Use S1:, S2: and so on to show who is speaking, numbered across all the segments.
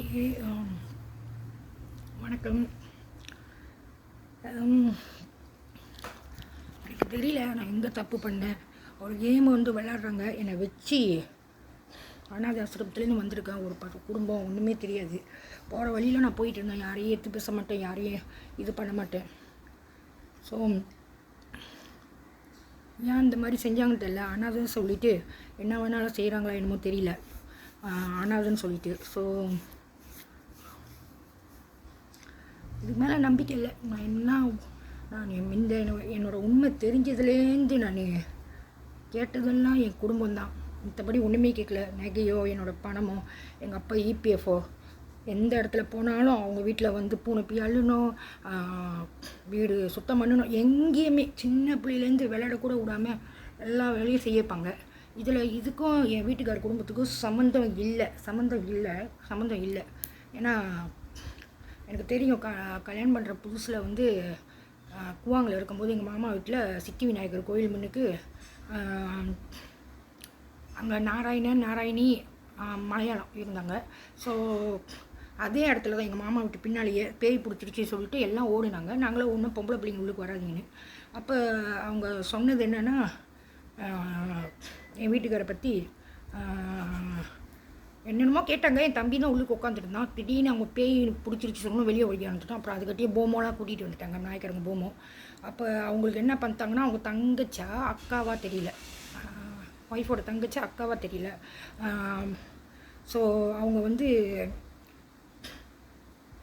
S1: Okay. வணக்கம். um, எனக்கு தெரியல நான் எங்கே தப்பு பண்ணேன். ஒரு கேம் விளையாடுறாங்க என்னை வச்சு. அனாதை ஆசிரமத்துலேருந்து வந்திருக்கேன். ஒரு குடும்பம் ஒன்றுமே தெரியாது. போகிற வழியில் நான் போயிட்டு இருந்தேன். யாரையும் எடுத்து பேச மாட்டேன், யாரையும் இது பண்ண மாட்டேன். ஸோ ஏன் இந்த மாதிரி செஞ்சாங்கன்னு தெரியல. அனாதைன்னு சொல்லிவிட்டு என்ன வேணாலும் செய்கிறாங்களா என்னமோ தெரியல. அனாதைன்னு சொல்லிட்டு ஸோ இதுக்கு மேலே நம்பிக்கை இல்லை. நான் என்னோடய உண்மை தெரிஞ்சதுலேருந்து நான் கேட்டதெல்லாம் என் குடும்பம்தான். மற்றபடி ஒன்றுமே கேட்கல. நகையோ என்னோடய பணமோ எங்கள் அப்பா இபிஎஃப்ஓ எந்த இடத்துல போனாலும் அவங்க வீட்டில் பூனைப்பி அள்ளணும், வீடு சுத்தம் பண்ணணும். எங்கேயுமே சின்ன பிள்ளையிலேருந்து விளையாடக்கூட விடாமல் எல்லா வேலையும் செய்யப்பாங்க. இதுக்கும் என் வீட்டுக்கார குடும்பத்துக்கும் சம்மந்தம் இல்லை. ஏன்னா எனக்கு தெரியும், கல்யாணம் பண்ணுற புதுசில் குவாங்கில் இருக்கும்போது எங்கள் மாமா வீட்டில் சித்தி விநாயகர் கோயில் முன்னுக்கு அங்கே நாராயணி மலையாளம் இருந்தாங்க. ஸோ அதே இடத்துல தான் எங்கள் மாமா வீட்டு பின்னாலேயே பேய் பிடிச்சிருச்சு சொல்லிட்டு எல்லாம் ஓடினாங்க. நாங்களும் ஒன்றும் பொம்பளை பிள்ளைங்க உள்ளுக்கு வராதிங்கன்னு. அப்போ அவங்க சொன்னது என்னென்னா, என் வீட்டுக்காரை பற்றி என்னென்னமோ கேட்டாங்க. என் தம்பி தான் உள்ளுக்கு உட்காந்துட்டு இருந்தான். திடீர்னு அவங்க பேய் பிடிச்சிருச்சு சொல்லணும், வெளியே ஒழிக்க வந்துட்டோம். அப்புறம் அதுக்கட்டியே போமோலாம் கூட்டிகிட்டு வந்துட்டாங்க, நாயக்கரங்க போமோ. அப்போ அவங்களுக்கு என்ன பண்ணிட்டாங்கன்னா, அவங்க தங்கச்சா அக்காவா தெரியல, ஒய்ஃபோட தங்கச்சா அக்காவா தெரியல. ஸோ அவங்க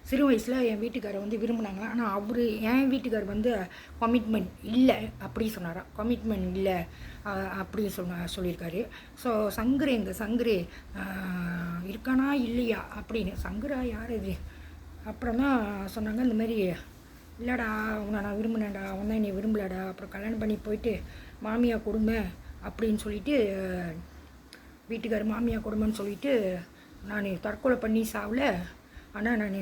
S1: சிறு வயசில் என் வீட்டுக்காரை விரும்பினாங்க. ஆனால் என் வீட்டுக்கார் கமிட்மெண்ட் இல்லை அப்படி சொன்னாராம். கமிட்மெண்ட் இல்லை அப்படி சொல்லியிருக்காரு. ஸோ சங்கரே இருக்கானா இல்லையா அப்படின்னு. சங்கரா யார் இது? அப்புறம் தான் சொன்னாங்க, இந்த மாதிரி இல்லைடா உன்னை நான் விரும்பினேன்டா, அவன் தான் என்னை விரும்பலடா, அப்புறம் கல்யாணம் பண்ணி போயிட்டு மாமியா கொடுமை அப்படின்னு சொல்லிட்டு, வீட்டுக்கார் மாமியா கொடுமைன்னு சொல்லிட்டு நான் தற்கொலை பண்ணி சாவில். ஆனால் நான்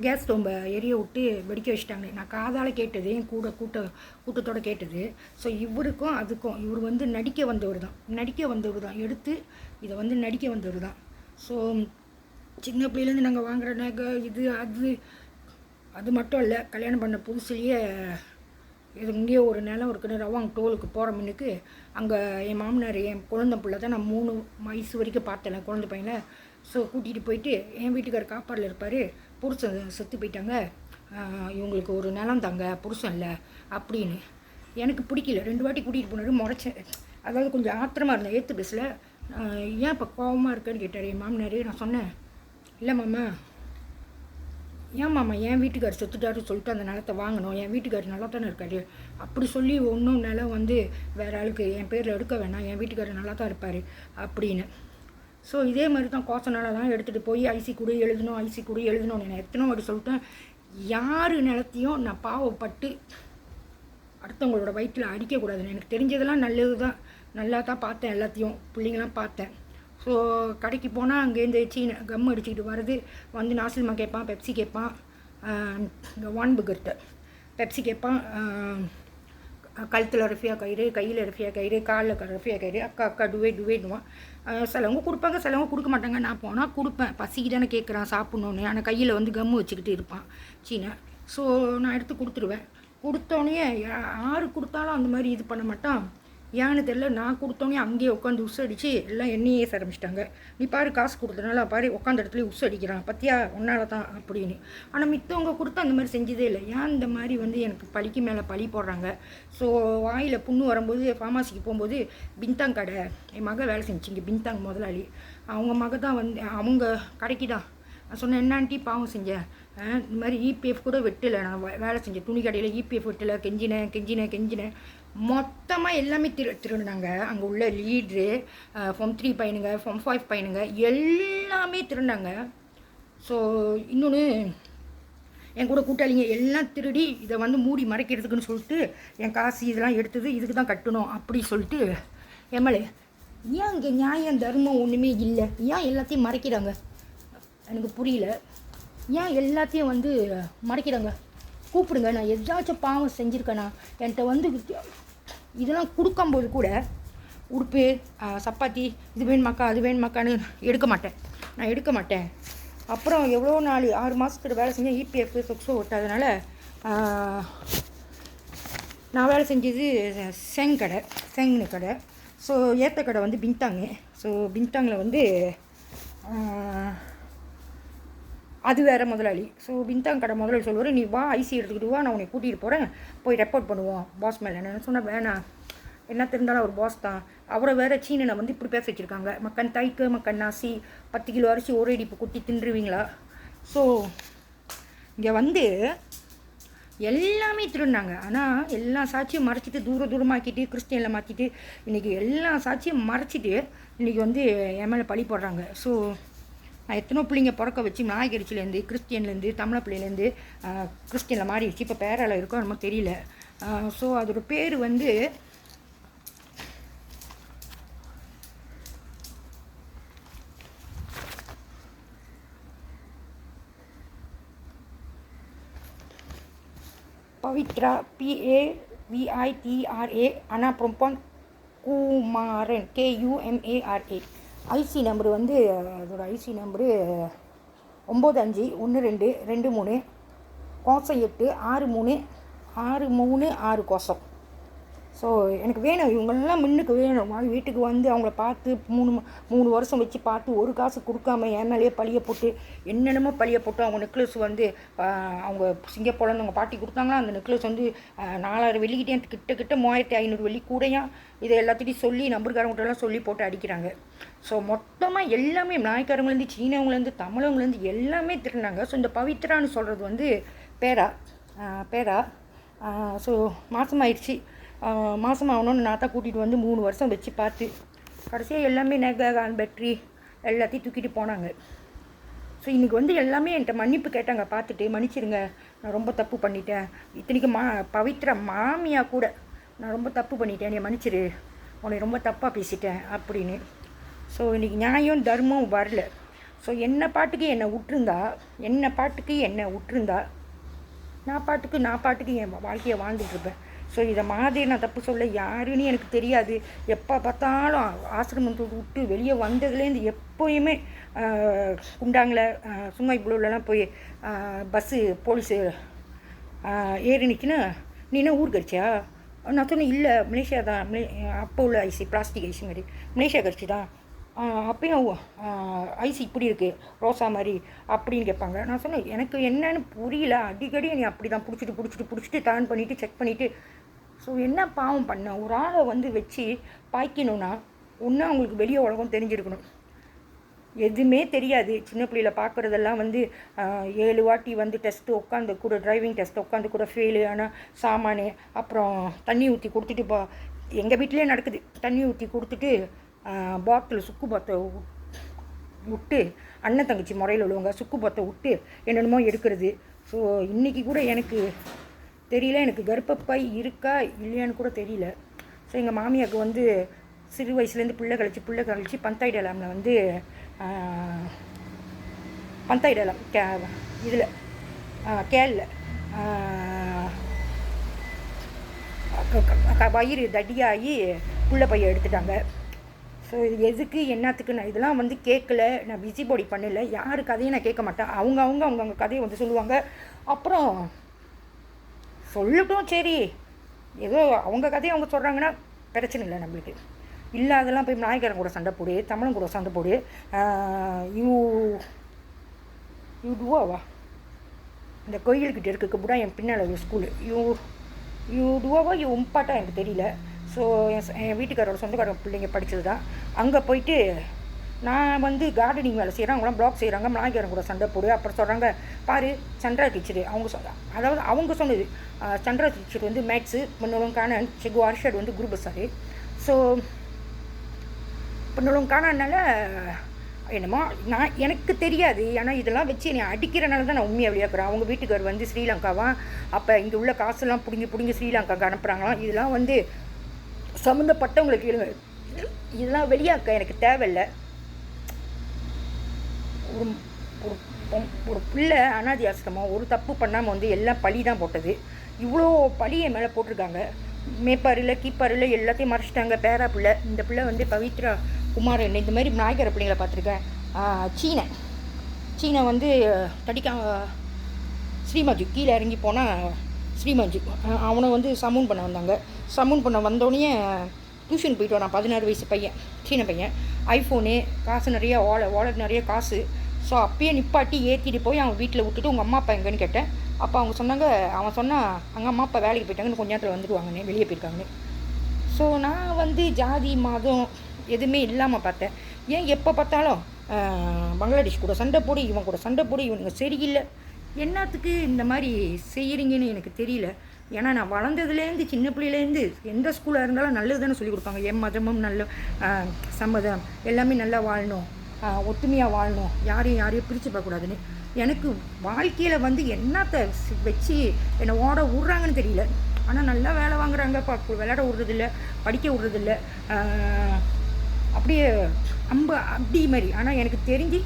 S1: கேஸ் ஸ்டோம்பை எரிய விட்டு வெடிக்க வச்சுட்டாங்க. நான் காதால் கேட்டது, என் கூட்டத்தோடு கேட்டது. ஸோ இவருக்கும் அதுக்கும் இவர் நடிக்க வந்தவர் தான் எடுத்து இதை நடிக்க வந்தவர் தான். ஸோ சின்ன பிள்ளையிலேருந்து நாங்கள் வாங்குகிற நகை இது அது மட்டும் இல்லை. கல்யாணம் பண்ண புதுசுலேயே இங்கேயே ஒரு நிலம் இருக்குன்னு ரவாங் டோலுக்கு போகிற முன்னுக்கு அங்கே என் மாமனார் என் குழந்தை பிள்ளை தான் நான் 3 வயசு வரைக்கும் பார்த்தேன் குழந்தை பையனை. ஸோ கூட்டிகிட்டு போயிட்டு என் வீட்டுக்கார் காப்பாடில் இருப்பார். புருஷன் செத்து போயிட்டாங்க, இவங்களுக்கு ஒரு நிலம் தாங்க, புருஷன் இல்லை அப்படின்னு. எனக்கு பிடிக்கல. 2 வாட்டி கூட்டிகிட்டு போனார். முறைச்சேன், அதாவது கொஞ்சம் ஆத்திரமாக இருந்தேன். ஏற்று பேசல. ஏன் இப்போ கோபமாக இருக்குன்னு கேட்டார் என் மாமனார். நான் சொன்னேன், இல்லை மாமா, ஏன் மாமா என் வீட்டுக்கார் செத்துட்டாரு சொல்லிட்டு அந்த நிலத்தை வாங்கணும், என் வீட்டுக்கார் நல்லா தானே இருக்காரு அப்படி சொல்லி ஒன்றும் நிலம் வேறு ஆளுக்கு என் பேரில் எடுக்க வேணாம், என் வீட்டுக்காரர் நல்லா தான் இருப்பார் அப்படின்னு. ஸோ இதே மாதிரி தான் கோசனால தான் எடுத்துகிட்டு போய் ஐசி கூட எழுதணும் நான் எத்தனை வாட்டி சொல்லிட்டேன். யார் நிலத்தையும் நான் பாவப்பட்டு அடுத்தவங்களோட வயிற்றில் அடிக்கக்கூடாதுன்னு. எனக்கு தெரிஞ்சதெல்லாம் நல்லது தான், நல்லா தான் பார்த்தேன், எல்லாத்தையும் பிள்ளைங்களாம் பார்த்தேன். ஸோ கடைக்கு போனால் அங்கேருந்து கம் அடிச்சுக்கிட்டு வருது, நாசில்மா கேட்பான், பெப்சி கேட்பான், வான்புகர்ட்ட பெப்சி கேட்பான், கழுத்தில் ரஃபியா கயிறு, கையில் ரஃபியா கயிறு, காலில் ரஃபியா கயிறு, அக்கா டுவேடுவான். சிலவங்க கொடுப்பாங்க, சிலவங்க கொடுக்க மாட்டாங்க. நான் போனால் கொடுப்பேன், பசிக்கு தானே கேட்குறான் சாப்பிட்ணுன்னு. ஆனால் கையில் கம்மு வச்சுக்கிட்டு இருப்பான் சீனை. ஸோ நான் எடுத்து கொடுத்துருவேன். கொடுத்தோன்னே யார் கொடுத்தாலும் அந்த மாதிரி இது பண்ண மாட்டான். ஏன்னு தெரியல, நான் கொடுத்தோன்னே அங்கேயே உட்காந்து அடித்து எல்லாம் என்னையே ஆரம்பிச்சிட்டாங்க. நீ பாரு காசு கொடுத்தனால பாரு உட்காந்த இடத்துல அடிக்கிறான், பத்தியா உன்னால தான் அப்படின்னு. ஆனால் மித்தவங்க கொடுத்து அந்த மாதிரி செஞ்சதே இல்லை. ஏன் இந்த மாதிரி எனக்கு பழிக்கு மேலே பழி போடுறாங்க. ஸோ வாயில் புண்ணு வரும்போது ஃபார்மாசிக்கு போகும்போது பின்தாங் கடை என் மக வேலை செஞ்சிங்க, பின்தாங் முதலாளி அவங்க மக தான் அவங்க கடைக்கு தான். நான் சொன்னேன், என்னான்ட்டி பாவம் செஞ்சேன், இந்த மாதிரி இபிஎஃப் கூட வெட்டலை, நான் வேலை செஞ்சேன் துணி கடையில் இபிஎஃப் வெட்டலை, கெஞ்சினேன். மொத்தமாக எல்லாமே திருடினாங்க. அங்கே உள்ள லீட்ரு, ஃபார்ம் 3 பையனுங்க, ஃபார்ம் 5 பையனுங்க எல்லாமே திருடினாங்க. ஸோ இன்னொன்று, என் கூட கூட்டாளிங்க எல்லாம் திருடி இதை மூடி மறைக்கிறதுக்குன்னு சொல்லிட்டு என் காசு இதெல்லாம் எடுத்தது இதுக்கு தான் கட்டணும் அப்படி சொல்லிட்டு எம்எல்ஏ. ஏன் இங்கே நியாயம் தர்மம் ஒன்றுமே இல்லை? ஏன் எல்லாத்தையும் மறைக்கிறாங்க? எனக்கு புரியல. ஏன் எல்லாத்தையும் மறைக்கிறாங்க? கூப்பிடுங்க, நான் ஏதாச்சும் பாவம் செஞ்சுருக்கேண்ணா. என்கிட்ட இதெல்லாம் கொடுக்கும்போது கூட உடுப்பு சப்பாத்தி இது வேணுமாக்கா அது வேணுமாக்கான்னு நான் எடுக்க மாட்டேன். அப்புறம் எவ்வளோ நாள் 6 மாதத்துக்கு வேலை செஞ்சேன். இபிஎஃப் சொக்ஸோ விட்டதுனால நான் வேலை செஞ்சது செங்னு கடை. ஸோ ஏற்ற கடை வந்து பின்தாங்கு. ஸோ பின்தாங்கில் வந்து அது வேறு முதலாளி. ஸோ பின்தாங் கடை முதலாளி சொல்லுவார், நீ வா ஐசி எடுத்துக்கிட்டு வா, நான் உன்னை கூட்டிகிட்டு போகிறேன், போய் ரெப்போர்ட் பண்ணுவோம் பாஸ் மேலே. நான் சொன்னேன் வேணாம், என்ன தெரிந்தாலும் அவர் பாஸ் தான். அவரை வேறு சீனனை வந்து இப்படி பேச வச்சுருக்காங்க, மக்கன் தைக்க மக்கன் நாசி 10 கிலோ அரிசி ஒரே இடிப்பு குட்டி தின்றுவீங்களா. ஸோ இங்கே வந்து எல்லாமே திருடினாங்க. ஆனால் எல்லா சாட்சியும் மறைச்சிட்டு தூரமாக்கிட்டு கிறிஸ்டியனில் மாற்றிட்டு இன்றைக்கி எல்லா சாட்சியும் மறைச்சிட்டு இன்றைக்கி வந்து என் மேலே பழி போடுறாங்க. ஸோ நான் எத்தனோ பிள்ளைங்க பிறக்க வச்சு நாய்கரிச்சிலேருந்து கிறிஸ்டியன்லேருந்து தமிழ பிள்ளைலேருந்து கிறிஸ்டியனில் மாறிடுச்சு. இப்போ பேரால் இருக்கோ நம்ம தெரியல. ஸோ அதோட பேர் வந்து பவித்ரா PAVITRA அனா பிரொம்பன் குமாரன் KUMARA. ஐசி நம்பரு வந்து அதோட ஐசி நம்பரு 951223 கோசம் 8 63 கோசம். ஸோ எனக்கு வேணும், இவங்களெல்லாம் முன்னுக்கு வேணும். வீட்டுக்கு வந்து அவங்கள பார்த்து 3 வருஷம் வச்சு பார்த்து ஒரு காசு கொடுக்காம என் மேலேயே பழிய போட்டு என்னென்னமோ பழிய போட்டு அவங்க நெக்லஸ் வந்து அவங்க சிங்கப்பூர்லேருந்து அவங்க பாட்டி கொடுத்தாங்களா, அந்த நெக்லஸ் வந்து 4000 வெள்ளிக்கிட்டே கிட்ட 3500 வெள்ளி கூடையா. இதை எல்லாத்தையும் சொல்லி நம்பர்காரங்கிட்டலாம் சொல்லி போட்டு அடிக்கிறாங்க. ஸோ மொத்தமாக எல்லாமே நாய்க்காரங்கலேருந்து சீனவங்கலேருந்து தமிழவங்கலேருந்து எல்லாமே திருடினாங்க. ஸோ இந்த பவித்ரான்னு சொல்கிறது வந்து பேரா. ஸோ மாதமாயிடுச்சு. மாதமாகணுன்னு நான் தான் கூட்டிகிட்டு வந்து 3 வருஷம் வச்சு பார்த்து கடைசியாக எல்லாமே நகை பேட்ரி எல்லாத்தையும் தூக்கிட்டு போனாங்க. ஸோ இன்றைக்கி வந்து எல்லாமே என்கிட்ட மன்னிப்பு கேட்டாங்க. பார்த்துட்டு மன்னிச்சிருங்க, நான் ரொம்ப தப்பு பண்ணிட்டேன். இத்தனைக்கு பவித்ரா மாமியாக கூட நான் ரொம்ப தப்பு பண்ணிட்டேன், நீ மன்னிச்சிரு, உன்னை ரொம்ப தப்பாக பேசிட்டேன் அப்படின்னு. ஸோ இன்றைக்கி நியாயம் தர்மம் வரல. ஸோ என்ன பாட்டுக்கு என்னை விட்டுருந்தா நான் பாட்டுக்கு என் வாழ்க்கையை வாழ்ந்துட்டுருப்பேன். ஸோ இதை மாதிரி நான் தப்பு சொல்ல யாருன்னு எனக்கு தெரியாது. எப்போ பார்த்தாலும் ஆசிரமத்தை விட்டு வெளியே வந்ததுலேருந்து எப்போயுமே குண்டாங்கில் சும்மா இவ்வளோலாம் போய் பஸ்ஸு போலீஸு ஏறி நிற்கினா, நீ என்ன ஊர் கடிச்சியா? நான் சொன்னேன் இல்லை மலேசியா தான், அப்போ உள்ள ஐசி பிளாஸ்டிக் ஐசி மாதிரி மலேசியா கடிச்சி தான். அப்பயும் ஐசி இப்படி இருக்குது ரோசா மாதிரி அப்படின்னு கேட்பாங்க. நான் சொன்னேன் எனக்கு என்னன்னு புரியல, அடிக்கடி நீ அப்படி தான் பிடிச்சிட்டு டர்ன் பண்ணிவிட்டு செக் பண்ணிவிட்டு. ஸோ என்ன பாவம் பண்ண, ஒரு ஆளை வந்து வச்சு பாய்க்கணுன்னா ஒன்று அவங்களுக்கு வெளியே உலகம் தெரிஞ்சிருக்கணும். எதுவுமே தெரியாது. சின்ன பிள்ளையில பார்க்குறதெல்லாம் வந்து 7 வாட்டி வந்து டெஸ்ட்டு உட்காந்து கூட டிரைவிங் டெஸ்ட் உட்காந்து கூட ஃபெயிலு. ஆனால் சாமானு அப்புறம் தண்ணி ஊற்றி கொடுத்துட்டு எங்கள் வீட்டிலே நடக்குது. தண்ணி ஊற்றி கொடுத்துட்டு பாட்டில் சுக்கு பாத்தை விட்டு அண்ணன் தங்கச்சி முறையில் உள்ளவங்க சுக்கு பாத்தை விட்டு என்னென்னமோ எடுக்கிறது. ஸோ இன்றைக்கி கூட எனக்கு தெரியல, எனக்கு கர்ப்பப்பை இருக்கா இல்லையான்னு கூட தெரியல. ஸோ எங்கள் மாமியாருக்கு வந்து சிறு வயசுலேருந்து பிள்ளை கழிச்சு பந்தாயிடலாமில் வந்து பந்தாயிடலாம் இதில் கேலில் வயிறு தடியாகி புள்ள பையை எடுத்துட்டாங்க. ஸோ இது எதுக்கு என்னத்துக்கு நான் இதெல்லாம் வந்து கேட்கல, நான் பிஸி பாடி பண்ணல, யார் கதையும் நான் கேட்க மாட்டேன். அவங்க கதையை வந்து சொல்லுவாங்க. அப்புறம் சொல்லட்டும், சரி ஏதோ அவங்க கதையை அவங்க சொல்கிறாங்கன்னா பிரச்சனை இல்லை நம்மளுக்கு. இல்லாதெல்லாம் போய் நாய்க்காரன் கூட சண்டை போடு, தமிழன் கூட சண்டை போடு. யூ டுவாவா இந்த கோயில்கிட்ட இருக்க கூட என் பின்னால் ஒரு ஸ்கூலு யூ டுவாவா யூ உம்பாட்டா எனக்கு தெரியல. ஸோ என் வீட்டுக்காரோட சொந்தக்காரங்க பிள்ளைங்க படித்தது தான். அங்கே போயிட்டு நான் வந்து கார்டனிங் வேலை செய்கிறேன், அவங்களாம் பிளாக் செய்கிறாங்க, நாய்க்காரன் கூட சண்டை போடு. அப்புறம் சொல்கிறாங்க பாரு சந்திரா டீச்சரு அதாவது அவங்க சொன்னது சந்திரா டீச்சர் வந்து மேக்ஸு பொண்ணுலங்கான செகு அர்ஷட் வந்து குரூப் சார். ஸோ பொண்ணுலங்கானால என்னமோ நான் எனக்கு தெரியாது. ஏன்னா இதெல்லாம் வச்சு என்னை அடிக்கிறனால தான் நான் உண்மையாக விளையாடுறேன். அவங்க வீட்டுக்கார் வந்து ஸ்ரீலங்காவா, அப்போ இங்கே உள்ள காசெல்லாம் பிடுங்கி ஸ்ரீலங்காவுக்கு அனுப்புகிறாங்களாம். இதெல்லாம் வந்து சம்மந்தப்பட்டவங்களுக்கு கேளுங்க, இதெல்லாம் வெளியாக்க எனக்கு தேவையில்லை. ஒரு பிள்ளை அனாதி ஆசிரமம் ஒரு தப்பு பண்ணாமல் வந்து எல்லாம் பழி தான் போட்டது. இவ்வளோ பழியை மேலே போட்டிருக்காங்க. மேப்பார் இல்லை கீப்பார் இல்லை எல்லாத்தையும் மறைச்சிட்டாங்க. பேரா பிள்ளை, இந்த பிள்ளை வந்து பவித்ரா குமாரன். இந்த மாதிரி நாயகர பிள்ளைங்களை பார்த்துருக்கேன். சீனை வந்து தடிக்கா ஸ்ரீமஞ்சு கீழே இறங்கி போனால் ஸ்ரீமஞ்சு அவனை வந்து சமூன் பண்ண வந்தாங்க. சமூன் பண்ண வந்தோடனே டியூஷன் போயிட்டு வரான் 16 வயசு பையன், சீன பையன். ஐஃபோனு, காசு நிறைய, வாலெட் நிறைய காசு. ஸோ அப்பயே நிப்பாட்டி ஏற்றிட்டு போய் அவன் வீட்டில் விட்டுட்டு உங்கள் அம்மா அப்பா எங்கன்னு கேட்டேன். அப்போ அவங்க சொன்னாங்க, அவன் சொன்னால் அங்கே அம்மா அப்பா வேலைக்கு போயிட்டாங்கன்னு கொஞ்ச நேரத்தில் வந்துடுவாங்கன்னு, வெளியே போயிருக்காங்கன்னு. ஸோ நான் வந்து ஜாதி மதம் எதுவுமே இல்லாமல் பார்த்தேன். ஏன் எப்போ பார்த்தாலும் பங்களாதேஷ் கூட சண்டை போடு, இவன் கூட சண்டை போடு, இவனுங்க சரியில்லை, என்னத்துக்கு இந்த மாதிரி செய்கிறீங்கன்னு எனக்கு தெரியல. ஏன்னா நான் வளர்ந்ததுலேருந்து சின்ன பிள்ளையிலேருந்து எந்த ஸ்கூலாக இருந்தாலும் நல்லது தானே சொல்லிக் கொடுப்பாங்க. என் மதமும் நல்ல சம்மதம், எல்லாமே நல்லா வாழணும், ஒத்துமையாக வாழணும், யாரையும் பிரித்து பார்க்கக்கூடாதுன்னு. எனக்கு வாழ்க்கையில் வந்து என்னத்தை வச்சு என்னை ஓட விட்றாங்கன்னு தெரியல. ஆனால் நல்லா வேலை வாங்குறாங்க, விளையாட விட்றதில்ல, படிக்க விட்றதில்ல, அப்படியே அப்படி மாதிரி. ஆனால் எனக்கு தெரிஞ்சு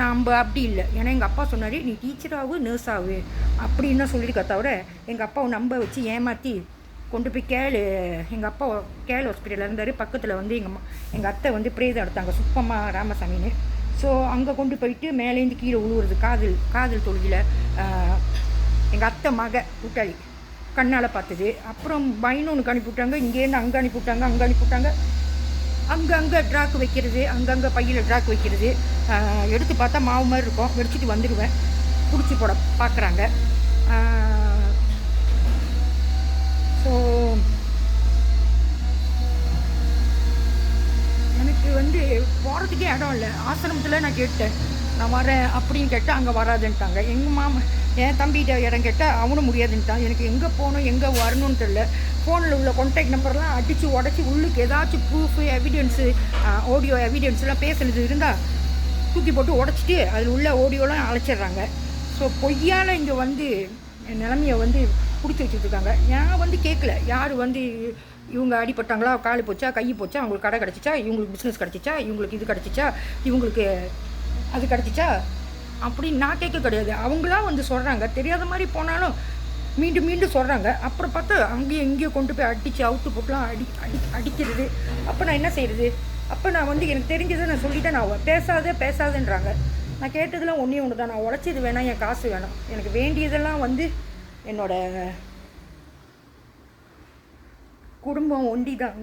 S1: நான் அப்படி இல்லை. ஏன்னா எங்கள் அப்பா சொன்னார், நீ டீச்சராகு நர்ஸாகு அப்படின்னு தான் சொல்லியிருக்கா தவிர எங்கள் அப்பாவை நம்ப வச்சு ஏமாற்றி கொண்டு போய் எங்கள் அப்பா கேள் ஹாஸ்பிட்டலில் இருந்தார். பக்கத்தில் வந்து எங்கள் அத்தை வந்து பிரேதம் எடுத்தாங்க, சுப்பம்மா ராமசாமின்னு. ஸோ அங்கே கொண்டு போயிட்டு மேலேருந்து கீழே உழுவுறது, காதல் தொழுகில் எங்கள் அத்தை மக கூட்டாளி கண்ணால் பார்த்தது. அப்புறம் பைனோனுக்கு அனுப்பிவிட்டாங்க, இங்கேருந்து அங்கே அனுப்பிவிட்டாங்க. அங்கங்கே ட்ராக்கு வைக்கிறது, அங்கங்கே பையில் ட்ராக் வைக்கிறது. எடுத்து பார்த்தா மாவு மாதிரி இருக்கும், வெடிச்சிட்டு வந்துடுவேன். பிடிச்சி போட பார்க்குறாங்க. ஸோ எனக்கு வந்து போகிறதுக்கே இடம் இல்லை. ஆசிரமத்தில் நான் கேட்டேன், நான் வரேன் அப்படின்னு கேட்டால் அங்கே வராதுன்ட்டாங்க. என் தம்பிகிட்ட இடம் கேட்டால் அவனும் முடியாதுன்ட்டான். எனக்கு எங்கே போகணும் எங்கே வரணும்னு தெரியல. ஃபோனில் உள்ள கான்டாக்ட் நம்பர்லாம் அடித்து உடச்சி உள்ளுக்கு ஏதாச்சும் ப்ரூஃபு, எவிடென்ஸு, ஆடியோ எவிடென்ஸ்லாம் பேசுனது இருந்தால் தூக்கி போட்டு உடச்சிட்டு அதில் உள்ள ஆடியோலாம் அழைச்சிட்றாங்க. ஸோ பொய்யால் இங்கே வந்து நிலைமையை வந்து பிடிச்சி வச்சுட்ருக்காங்க. நான் வந்து கேட்கல, யார் வந்து இவங்க அடிப்பட்டாங்களா, கால் போச்சா, கை போச்சா, அவங்களுக்கு கடை கிடச்சிச்சா, இவங்களுக்கு பிஸ்னஸ் கிடச்சிச்சா, இவங்களுக்கு இது கிடச்சிச்சா, இவங்களுக்கு அது கிடச்சிச்சா அப்படின்னு நான் கேட்க கிடையாது. அவங்களாம் வந்து சொல்கிறாங்க. தெரியாத மாதிரி போனாலும் மீண்டும் சொல்கிறாங்க. அப்புறம் பார்த்தா அங்கேயும் இங்கேயும் கொண்டு போய் அடித்து அவுத்து போட்டுலாம் அடிக்கிறது. அப்போ நான் என்ன செய்கிறது? அப்போ நான் வந்து எனக்கு தெரிஞ்சதை நான் சொல்லிவிட்டேன். நான் பேசாதேன்றாங்க. நான் கேட்டதெல்லாம் ஒன்று தான், நான் உழைச்சது வேணாம், என் காசு வேணாம், எனக்கு வேண்டியதெல்லாம் வந்து என்னோட குடும்பம் ஒண்டி தான்.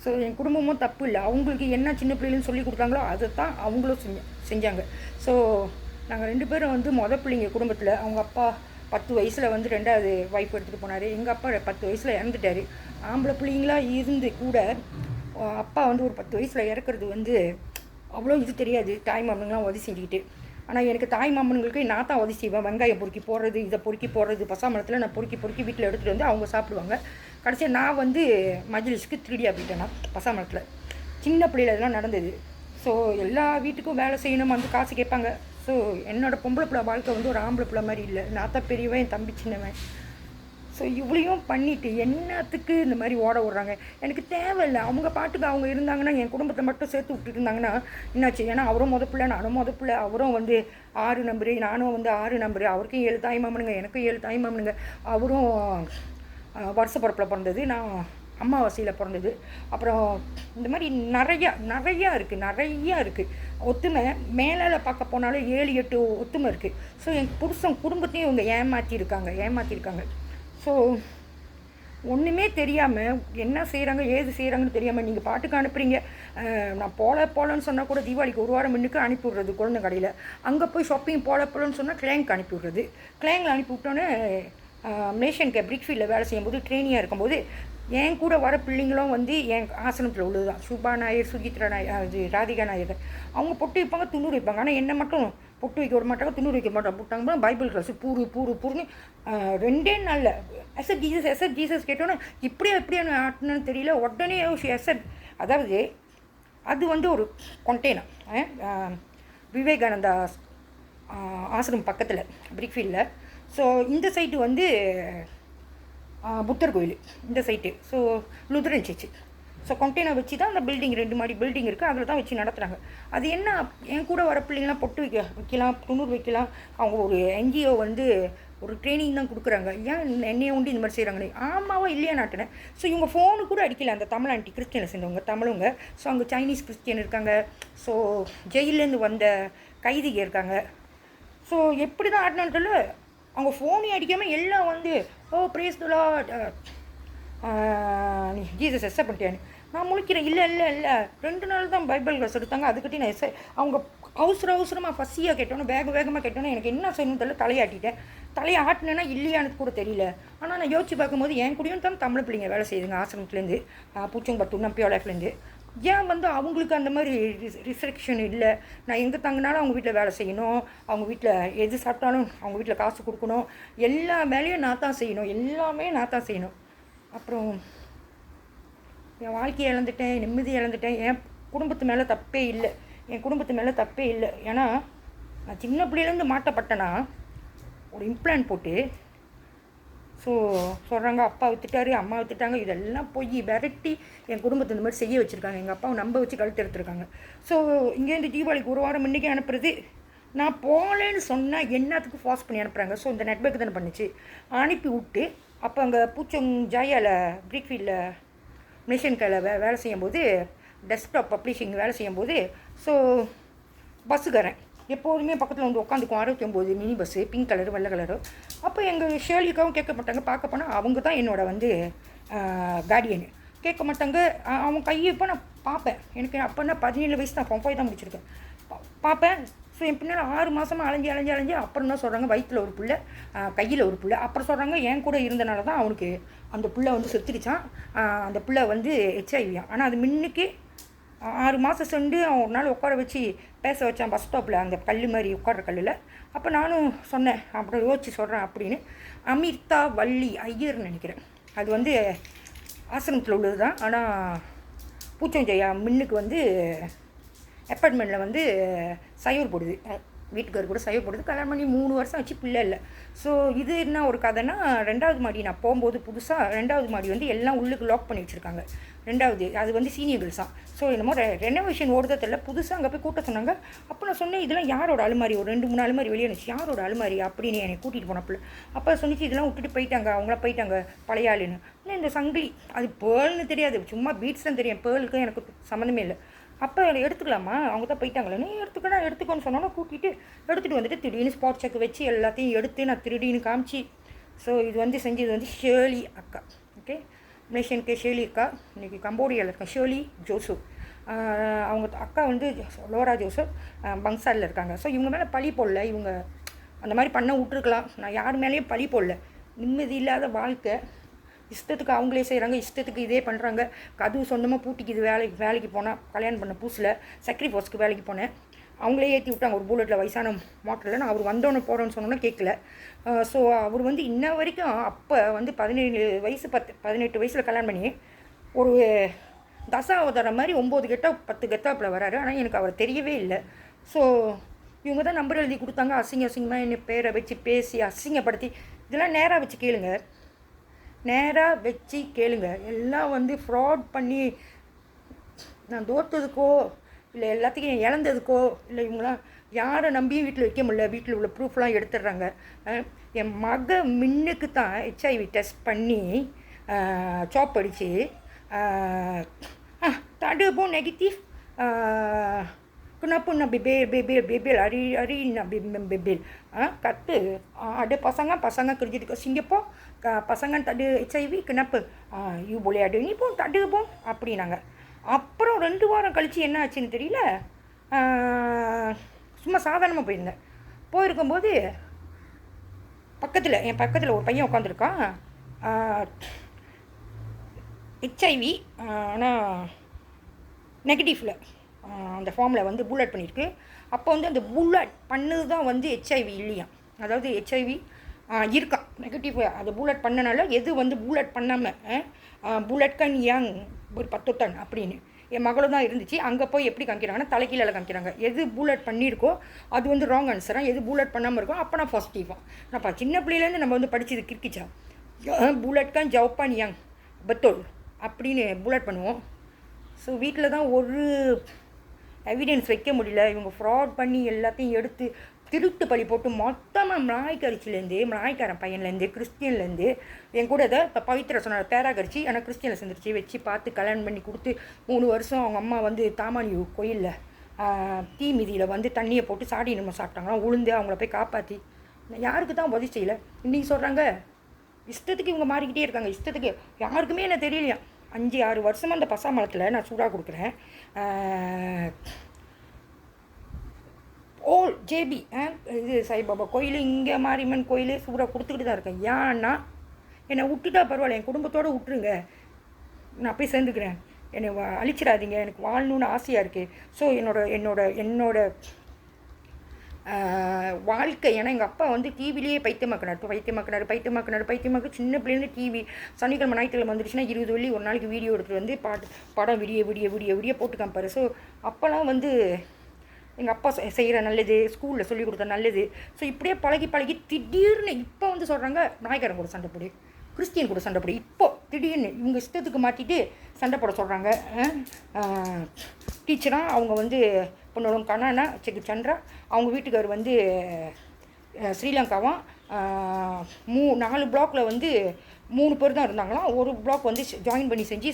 S1: ஸோ என் குடும்பமும் தப்பு இல்லை. அவங்களுக்கு என்ன சின்ன பிள்ளைன்னு சொல்லி கொடுத்தாங்களோ அதை தான் அவங்களும் செஞ்சாங்க. ஸோ நாங்கள் 2 பேரும் வந்து பிள்ளைங்க குடும்பத்தில். அவங்க அப்பா 10 வயசில் வந்து 2வது ஒய்ஃப் எடுத்துகிட்டு போனார். எங்கள் அப்பா 10 வயசில் இறந்துட்டார். ஆம்பளை பிள்ளைங்களாக இருந்து கூட அப்பா வந்து ஒரு 10 வயசில் இறக்குறது வந்து அவ்வளோ இது தெரியாது. தாய் மாமனுங்களாம் உதவி செஞ்சுக்கிட்டு. ஆனால் எனக்கு தாய் மாமனுங்களுக்கு நான் தான் உதவி செய்வேன். வெங்காயம் பொறுக்கி போடுறது, இதை பொறுக்கி போடுறது, பசாமரத்தில் நான் பொறுக்கி வீட்டில் எடுத்துகிட்டு வந்து அவங்க சாப்பிடுவாங்க. கடைசியாக நான் வந்து மஜ்லிஸ்க்கு 3D போயிட்டேன். நான் பசாமரத்தில் சின்ன பிள்ளையில் இதெல்லாம் நடந்தது. ஸோ எல்லா வீட்டுக்கும் வேலை செய்யணும், வந்து காசு கேட்பாங்க. ஸோ என்னோடய பொம்பளை பிள்ளை வாழ்க்கை வந்து ஒரு ஆம்பளை பிள்ளை மாதிரி இல்லை. நான் தான் பெரியவன், என் தம்பி சின்னவன். ஸோ இவ்வளையும் பண்ணிவிட்டு என்னத்துக்கு இந்த மாதிரி ஓட விட்றாங்க? எனக்கு தேவையில்லை. அவங்க பாட்டுக்கு அவங்க இருந்தாங்கன்னா, என் குடும்பத்தை மட்டும் சேர்த்து விட்டுட்டு இருந்தாங்கன்னா என்னாச்சு? ஏன்னா அவரும் பிள்ளை, நானும் பிள்ளை. அவரும் வந்து 6 நம்பரு, நானும் வந்து 6 நம்பரு. அவருக்கும் 7 தாய் மாமனுங்க, எனக்கும் 7 தாய் மாமனுங்க. அவரும் வருஷ பிறப்பில் பிறந்தது, நான் அம்மாவாசையில் பிறந்தது. அப்புறம் இந்த மாதிரி நிறையா இருக்குது. ஒத்துமை மேலால் பார்க்க போனாலும் 7-8 ஒத்துமை இருக்குது. ஸோ என் புருஷன் குடும்பத்தையும் இவங்க ஏமாற்றிருக்காங்க. ஸோ ஒன்றுமே தெரியாமல் என்ன செய்கிறாங்க ஏது செய்கிறாங்கன்னு தெரியாமல் நீங்கள் பாட்டுக்கு அனுப்புகிறீங்க. நான் போகலன்னு சொன்னால் கூட தீபாவளிக்கு 1 வாரம் முன்னுக்கு அனுப்பி விட்றது குழந்தை கடையில். அங்கே போய் ஷாப்பிங் போகலன்னு சொன்னால் கிளைங்க்கு அனுப்பி விட்றது. கிளைங்கில் அனுப்பி விட்டோன்னே மலேசியனுக்கு பிரிக்ஃபீல்டில் வேலை செய்யும்போது ட்ரெயினியாக இருக்கும்போது என் கூட வர பிள்ளைங்களும் வந்து என் ஆசனத்தில் உள்ளது தான். சுபா நாயர், சுஜித்ரா நாயர், அது ராதிகா நாயர். அவங்க பொட்டு வைப்பாங்க, துண்ணூறு வைப்பாங்க. ஆனால் என்னை மட்டும் பொட்டு வைக்க விட மாட்டாங்க, துண்ணூறு வைக்க மாட்டாங்க. போட்டாங்க பைபிள் கிளாஸு பூருன்னு 2 நாளில் எஸ்எப் ஜீசஸ் கேட்டோன்னே எப்படியான ஆட்டணும்னு தெரியல. உடனே எஸ்எப், அதாவது அது வந்து ஒரு கொண்டேனர் விவேகானந்தா ஆசிரம் பக்கத்தில் பிரிக்ஃபீல்டில். ஸோ இந்த சைட்டு வந்து புத்தர் கோயில், இந்த side so Lutheran church. So container வச்சு தான் அந்த பில்டிங் 2 மாடி பில்டிங் இருக்குது, அதில் தான் வச்சு நடத்துகிறாங்க. அது என்ன, என் கூட வர பிள்ளைங்களாம் பொட்டு வைக்கலாம், துணூர் வைக்கலாம். அவங்க ஒரு என்ஜிஓ வந்து ஒரு ட்ரைனிங் தான் கொடுக்குறாங்க. ஏன் என்னைய உண்டு இந்த மாதிரி செய்கிறாங்களே, ஆமாவா இல்லையா நாட்டினேன். ஸோ இவங்க ஃபோனு கூட அடிக்கல அந்த தமிழ் ஆண்டி, கிறிஸ்டியனை சேர்ந்தவங்க தமிழுங்க. ஸோ அங்கே சைனீஸ் கிறிஸ்டியன் இருக்காங்க. ஸோ ஜெயிலேருந்து வந்த கைதிக இருக்காங்க. ஸோ எப்படி தான் ஆட்டினான்ட்டு அவங்க ஃபோனே அடிக்காமல் எல்லாம் வந்து ஓ பிரேஸ் தி லார்ட் நீ ஜீசஸ் எஸ்ஸை பண்ணிட்டேன்னு நான் முழிக்கிறேன். இல்லை இல்லை இல்லை 2 நாள் தான் பைபிள் கிளாஸ் எடுத்தாங்க. அதுக்கிட்டே நான் அவங்க அவசரமாக ஃபஸ்ஸியாக கேட்டோன்னே வேகமாக கேட்டோன்னே எனக்கு என்ன செய்யணும்னு தெரியல. தலையாட்டிட்டேன். தலையை ஆட்டினேன்னா இல்லையான்னு கூட தெரியல. ஆனால் நான் யோசிச்சு பார்க்கும்போது என் கூடயும் தான் தமிழ் பிள்ளைங்க வேலை செய்யுதுங்க ஆசிரமத்துலேருந்து, பூச்சம்பட்டு நம்பியோ லைஃப்லேருந்து. ஏன் வந்து அவங்களுக்கு அந்த மாதிரி ரிஸ்ட்ரிக்ஷன் இல்லை. நான் எங்கே தங்கினாலும் அவங்க வீட்டில் வேலை செய்யணும், அவங்க வீட்டில் எது சாப்பிட்டாலும் அவங்க வீட்டில் காசு கொடுக்கணும், எல்லா வேலையும் நான் தான் செய்யணும், எல்லாமே நான் தான் செய்யணும். அப்புறம் என் வாழ்க்கையை இழந்துட்டேன், நிம்மதி இழந்துட்டேன். என் குடும்பத்து மேலே தப்பே இல்லை. ஏன்னா நான் சின்ன பிள்ளையிலேருந்து மாட்டப்பட்டேன்னா ஒரு இம்ப்ளான்ட் போட்டு ஸோ சொல்கிறாங்க அப்பா விற்றுட்டாரு, அம்மா விற்றுட்டாங்க, இதெல்லாம் போய் விரட்டி என் குடும்பத்தை இந்த மாதிரி செய்ய வச்சுருக்காங்க. எங்கள் அப்பாவை நம்ப வச்சு கழுத்து எடுத்துருக்காங்க. ஸோ இங்கேருந்து தீபாவளிக்கு 1 வாரம் முன்னைக்கே அனுப்புறது. நான் போகலன்னு சொன்னால் என்னத்துக்கு ஃபாஸ்ட் பண்ணி அனுப்புகிறாங்க. ஸோ இந்த நெட்ஒர்க் தானே பண்ணிச்சு. அனுப்பி விட்டு அப்போ அங்கே ஜாயாவில் ப்ரீக்ஃபீல்டில் மிஷின் கையில் வேலை செய்யும்போது, டெஸ்க்டாப் பப்ளிஷிங் வேலை செய்யும்போது, ஸோ பஸ்ஸுக்காரன் எப்போதுமே பக்கத்தில் வந்து உட்காந்துக்கும் 69 மினி பஸ்ஸு, பிங்க் கலரு வெள்ளை கலரு. அப்போ எங்கள் ஷேலிக்காவும் கேட்க மாட்டாங்க. பார்க்க போனால் அவங்க தான் என்னோடய வந்து கார்டியனு. கேட்க மாட்டாங்க. அவன் கையை இப்போ நான் பார்ப்பேன். எனக்கு அப்போனா 17 வயசு தான், 5 தான் முடிச்சிருக்கேன். பார்ப்பேன். ஸோ என் பின்னால் 6 மாதமாக அலைஞ்சி அப்புறம் தான் சொல்கிறாங்க வயிற்றில் ஒரு புள்ள, கையில் ஒரு புள்ள. அப்புறம் சொல்கிறாங்க என் கூட இருந்தனால தான் அவனுக்கு அந்த புள்ள வந்து செத்துடுச்சான், அந்த புள்ள வந்து ஹெச்ஐவியான். ஆனால் அது முன்னுக்கு 6 மாதம் சென்று அவன் ஒரு நாள் உட்கார வச்சு பேச வச்சான் பஸ் ஸ்டாப்பில், அந்த கல் மாதிரி உட்கார்ற கல்லில். அப்போ நானும் சொன்னேன், அப்புறம் யோசிச்சு சொல்கிறேன் அப்படின்னு. அமிர்தா வள்ளி ஐயர்னு நினைக்கிறேன். அது வந்து ஆசிரமத்தில் உள்ளது தான். ஆனால் பூச்சஞ்செய்யா மின்னுக்கு வந்து அப்பார்ட்மெண்ட்டில் வந்து சைவர் போடுது, வீட்டுக்கார் கூட சைவர் போடுது. கல்யாணம் பண்ணி 3 வருஷம் ஆச்சு, பிள்ளை இல்லை. ஸோ இது என்ன ஒரு கதைன்னா, 2வது மாடி நான் போகும்போது புதுசாக 2வது மாடி வந்து எல்லாம் உள்ளுக்கு லாக் பண்ணி வச்சுருக்காங்க. 2வது அது வந்து சீனியர் கேர்ள்ஸ் தான். ஸோ என்னமோ ரெனோவேஷன் ஓடுதா தெரியல, புதுசாக அங்கே போய் கூட்ட சொன்னாங்க. அப்போ நான் சொன்னேன் இதெல்லாம் யாரோட அலுமாரி, ஒரு 2-3 அலுமாரி வெளியே இருந்துச்சு, யாரோட அலுமாரி அப்படின்னு என்னை கூட்டிகிட்டு போனப்பில். அப்போ சொன்னிச்சு இதெல்லாம் விட்டுட்டு போயிட்டாங்க, அவங்களாம் போயிட்டாங்க பழைய ஆளுன்னு. ஆனால் இந்த சங்கிலி அது பேர்ல்னு தெரியாது, சும்மா பீட்ஸ் தான் தெரியும், பேர்லுக்கும் எனக்கு சம்மந்தமே இல்லை. அப்போ எடுத்துக்கலாமா, அவங்க தான் போயிட்டாங்களே, நீ எடுத்துக்கோன்னு சொன்னோன்னா கூட்டிகிட்டு எடுத்துகிட்டு வந்துட்டு திடீர்னு ஸ்பாட் செக் வச்சு எல்லாத்தையும் எடுத்து நான் திருடின்னு காமிச்சு. ஸோ இது வந்து செஞ்சது வந்து ஷேர்லி அக்கா. ஓகே, மலேசியனுக்கு ஷேர்லி அக்கா, இன்றைக்கி கம்போடியாவில் இருக்கேன். ஷேர்லி ஜோசப், அவங்க அக்கா வந்து லோரா ஜோசப் பங்சாலில் இருக்காங்க. ஸோ இவங்க மேலே பழி போடல, இவங்க அந்த மாதிரி பண்ண விட்ருக்கலாம். நான் யார் மேலேயும் பழி போடல. நிம்மதி இல்லாத வாழ்க்கை, இஷ்டத்துக்கு அவங்களே செய்கிறாங்க, இஷ்டத்துக்கு இதே பண்ணுறாங்க. கதவு சொந்தமாக பூட்டிக்குது. வேலைக்கு போனால் கல்யாணம் பண்ண புதுசில் சக்ரிஃபோர்ஸ்க்கு வேலைக்கு போனேன். அவங்களே ஏற்றி விட்டாங்க ஒரு புல்லட்டில், வயசான மோட்டரில். நான் அவர் வந்தோன்னு போகிறோன்னு சொன்னோன்னா கேட்கல. ஸோ அவர் வந்து இன்ன வரைக்கும் அப்போ வந்து 18 வயசில் கல்யாணம் பண்ணி ஒரு தசாவதாரம் மாதிரி 9 கெட்டா 10 கெட்டாப்பில் வராரு. ஆனால் எனக்கு அவர் தெரியவே இல்லை. ஸோ இவங்க தான் நம்பர் எழுதி கொடுத்தாங்க. அசிங்கமாக என்னை பேரை வச்சு பேசி அசிங்கப்படுத்தி, இதெல்லாம் நேராக வச்சு கேளுங்க. எல்லாம் வந்து ஃப்ராட் பண்ணி நான் தோற்றதுக்கோ இல்லை எல்லாத்துக்கும் இழந்ததுக்கோ இல்லை, இவங்களாம் யாரை நம்பியும் வீட்டில் வைக்க முடியல. வீட்டில் உள்ள ப்ரூஃப்லாம் எடுத்துடுறாங்க. என் மின்னுக்கு தான் ஹெச்ஐவி டெஸ்ட் பண்ணி சாப் அடித்து தடுப்போ negative kenapa nak bebel hari nak bebel kata ada pasangan kerja dekat Singapore, pasangan tak ada HIV, kenapa you boleh ada ni pun tak ada pun அப்படினாங்க. அப்புறம் 2 வாரம் கழிச்சு என்ன ஆச்சுன்னு தெரியல, சும்மா சாதாரணமாக போயிருக்கும்போது என் பக்கத்தில் ஒரு பையன் உட்காந்துருக்கான், ஹெச்ஐவி ஆனால் நெகட்டிவில் அந்த ஃபார்மில் வந்து புல்லட் பண்ணியிருக்கு. அப்போ வந்து அந்த புல்லட் பண்ணது தான் வந்து ஹெச்ஐவி இல்லையா, அதாவது ஹெச்ஐவி இருக்கான் நெகட்டிவ். அது புல்லட் பண்ணனால எது வந்து புல்லட் பண்ணாமல் புல்லட் கன் யங் ஒரு 10 டன் அப்படின்னு என் மகளும் தான் இருந்துச்சு. அங்கே போய் எப்படி காமிக்கிறாங்கன்னா தலைக்கீழ காமிக்கிறாங்க. எது புல்லட் பண்ணியிருக்கோ அது வந்து ராங் ஆன்சராக, எது புல்லட் பண்ணாமல் இருக்கோ அப்போ நான் பாசிட்டிவாக. நான் சின்ன பிள்ளையிலேருந்து நம்ம வந்து படித்தது கிறுக்கிச்சா, புல்லட் கன் ஜவுப்பான் யங் பத்தோல் அப்படின்னு புல்லட் பண்ணுவோம். ஸோ வீட்டில் தான் ஒரு எவிடன்ஸ் வைக்க முடியல. இவங்க ஃப்ராட் பண்ணி எல்லாத்தையும் எடுத்து திருட்டு பழி போட்டு மொத்தமாக மலாய்க்கரிச்சிலேருந்து மலாய்க்காரன் பையன்லேருந்து கிறிஸ்டியன்லேருந்து என் கூட இதை இப்போ பவித்ரா சொன்னார் தேராகரிச்சி ஆனால் கிறிஸ்டியனில் செஞ்சிருச்சு வச்சு பார்த்து கல்யாணம் பண்ணி கொடுத்து 3 வருஷம் அவங்க அம்மா வந்து தாமானி கோயிலில் தீ மிதியில் வந்து தண்ணியை போட்டு சாடி நம்ம சாப்பிட்டாங்களாம் உளுந்து அவங்கள போய் காப்பாற்றி யாருக்கு தான் உதவி செய்யலை. இன்றைக்கி சொல்கிறாங்க இஷ்டத்துக்கு இவங்க மாறிக்கிட்டே இருக்காங்க. இஷ்டத்துக்கு யாருக்குமே என்ன தெரியலையா. 5-6 வருஷமாக அந்த பசாமலத்தில் நான் சூடாக கொடுக்குறேன். ஓல் ஜேபி இது சாய்பாபா கோயில், இங்கே மாரியம்மன் கோயில் சூடாக கொடுத்துக்கிட்டு தான் இருக்கேன். ஏன்னா என்னை விட்டுட்டா பரவாயில்ல, என் குடும்பத்தோடு விட்டுருங்க, நான் போய் சேர்ந்துக்கிறேன், என்னை அழிச்சிடாதீங்க, எனக்கு வாழணுன்னு ஆசையாக இருக்குது. ஸோ என்னோட வாழ்க்கை. ஏன்னா எங்கள் அப்பா வந்து டிவிலேயே பைத்தியமாக்கினார். சின்ன பிள்ளைலேருந்து டிவி சனிக்கிழமை ஞாயிற்றுக்கிழமை வந்துடுச்சுன்னா 20 வெள்ளி ஒரு நாளைக்கு வீடியோ எடுத்துகிட்டு வந்து படம் விடிய போட்டு காமிப்பார். ஸோ அப்போல்லாம் வந்து எங்கள் அப்பா செய்கிற நல்லது, ஸ்கூலில் சொல்லிக் கொடுத்த நல்லது. ஸோ இப்படியே பழகி திடீர்னு இப்போ வந்து சொல்கிறாங்க நாய்க்காரன் கூட சண்டை போடு, கிறிஸ்டியன் கூட சண்டை போடு. இப்போ திடீர்னு இவங்க இஷ்டத்துக்கு மாற்றிட்டு சண்டை போட சொல்கிறாங்க. டீச்சராக அவங்க வந்து பொண்ணோட கண்ணா சந்திரா, அவங்க வீட்டுக்கார் வந்து ஸ்ரீலங்காவாம். 4 பிளாக்கில் வந்து 3 பேர் தான் இருந்தாங்களாம். ஒரு பிளாக் வந்து ஜாயின் பண்ணி செஞ்சு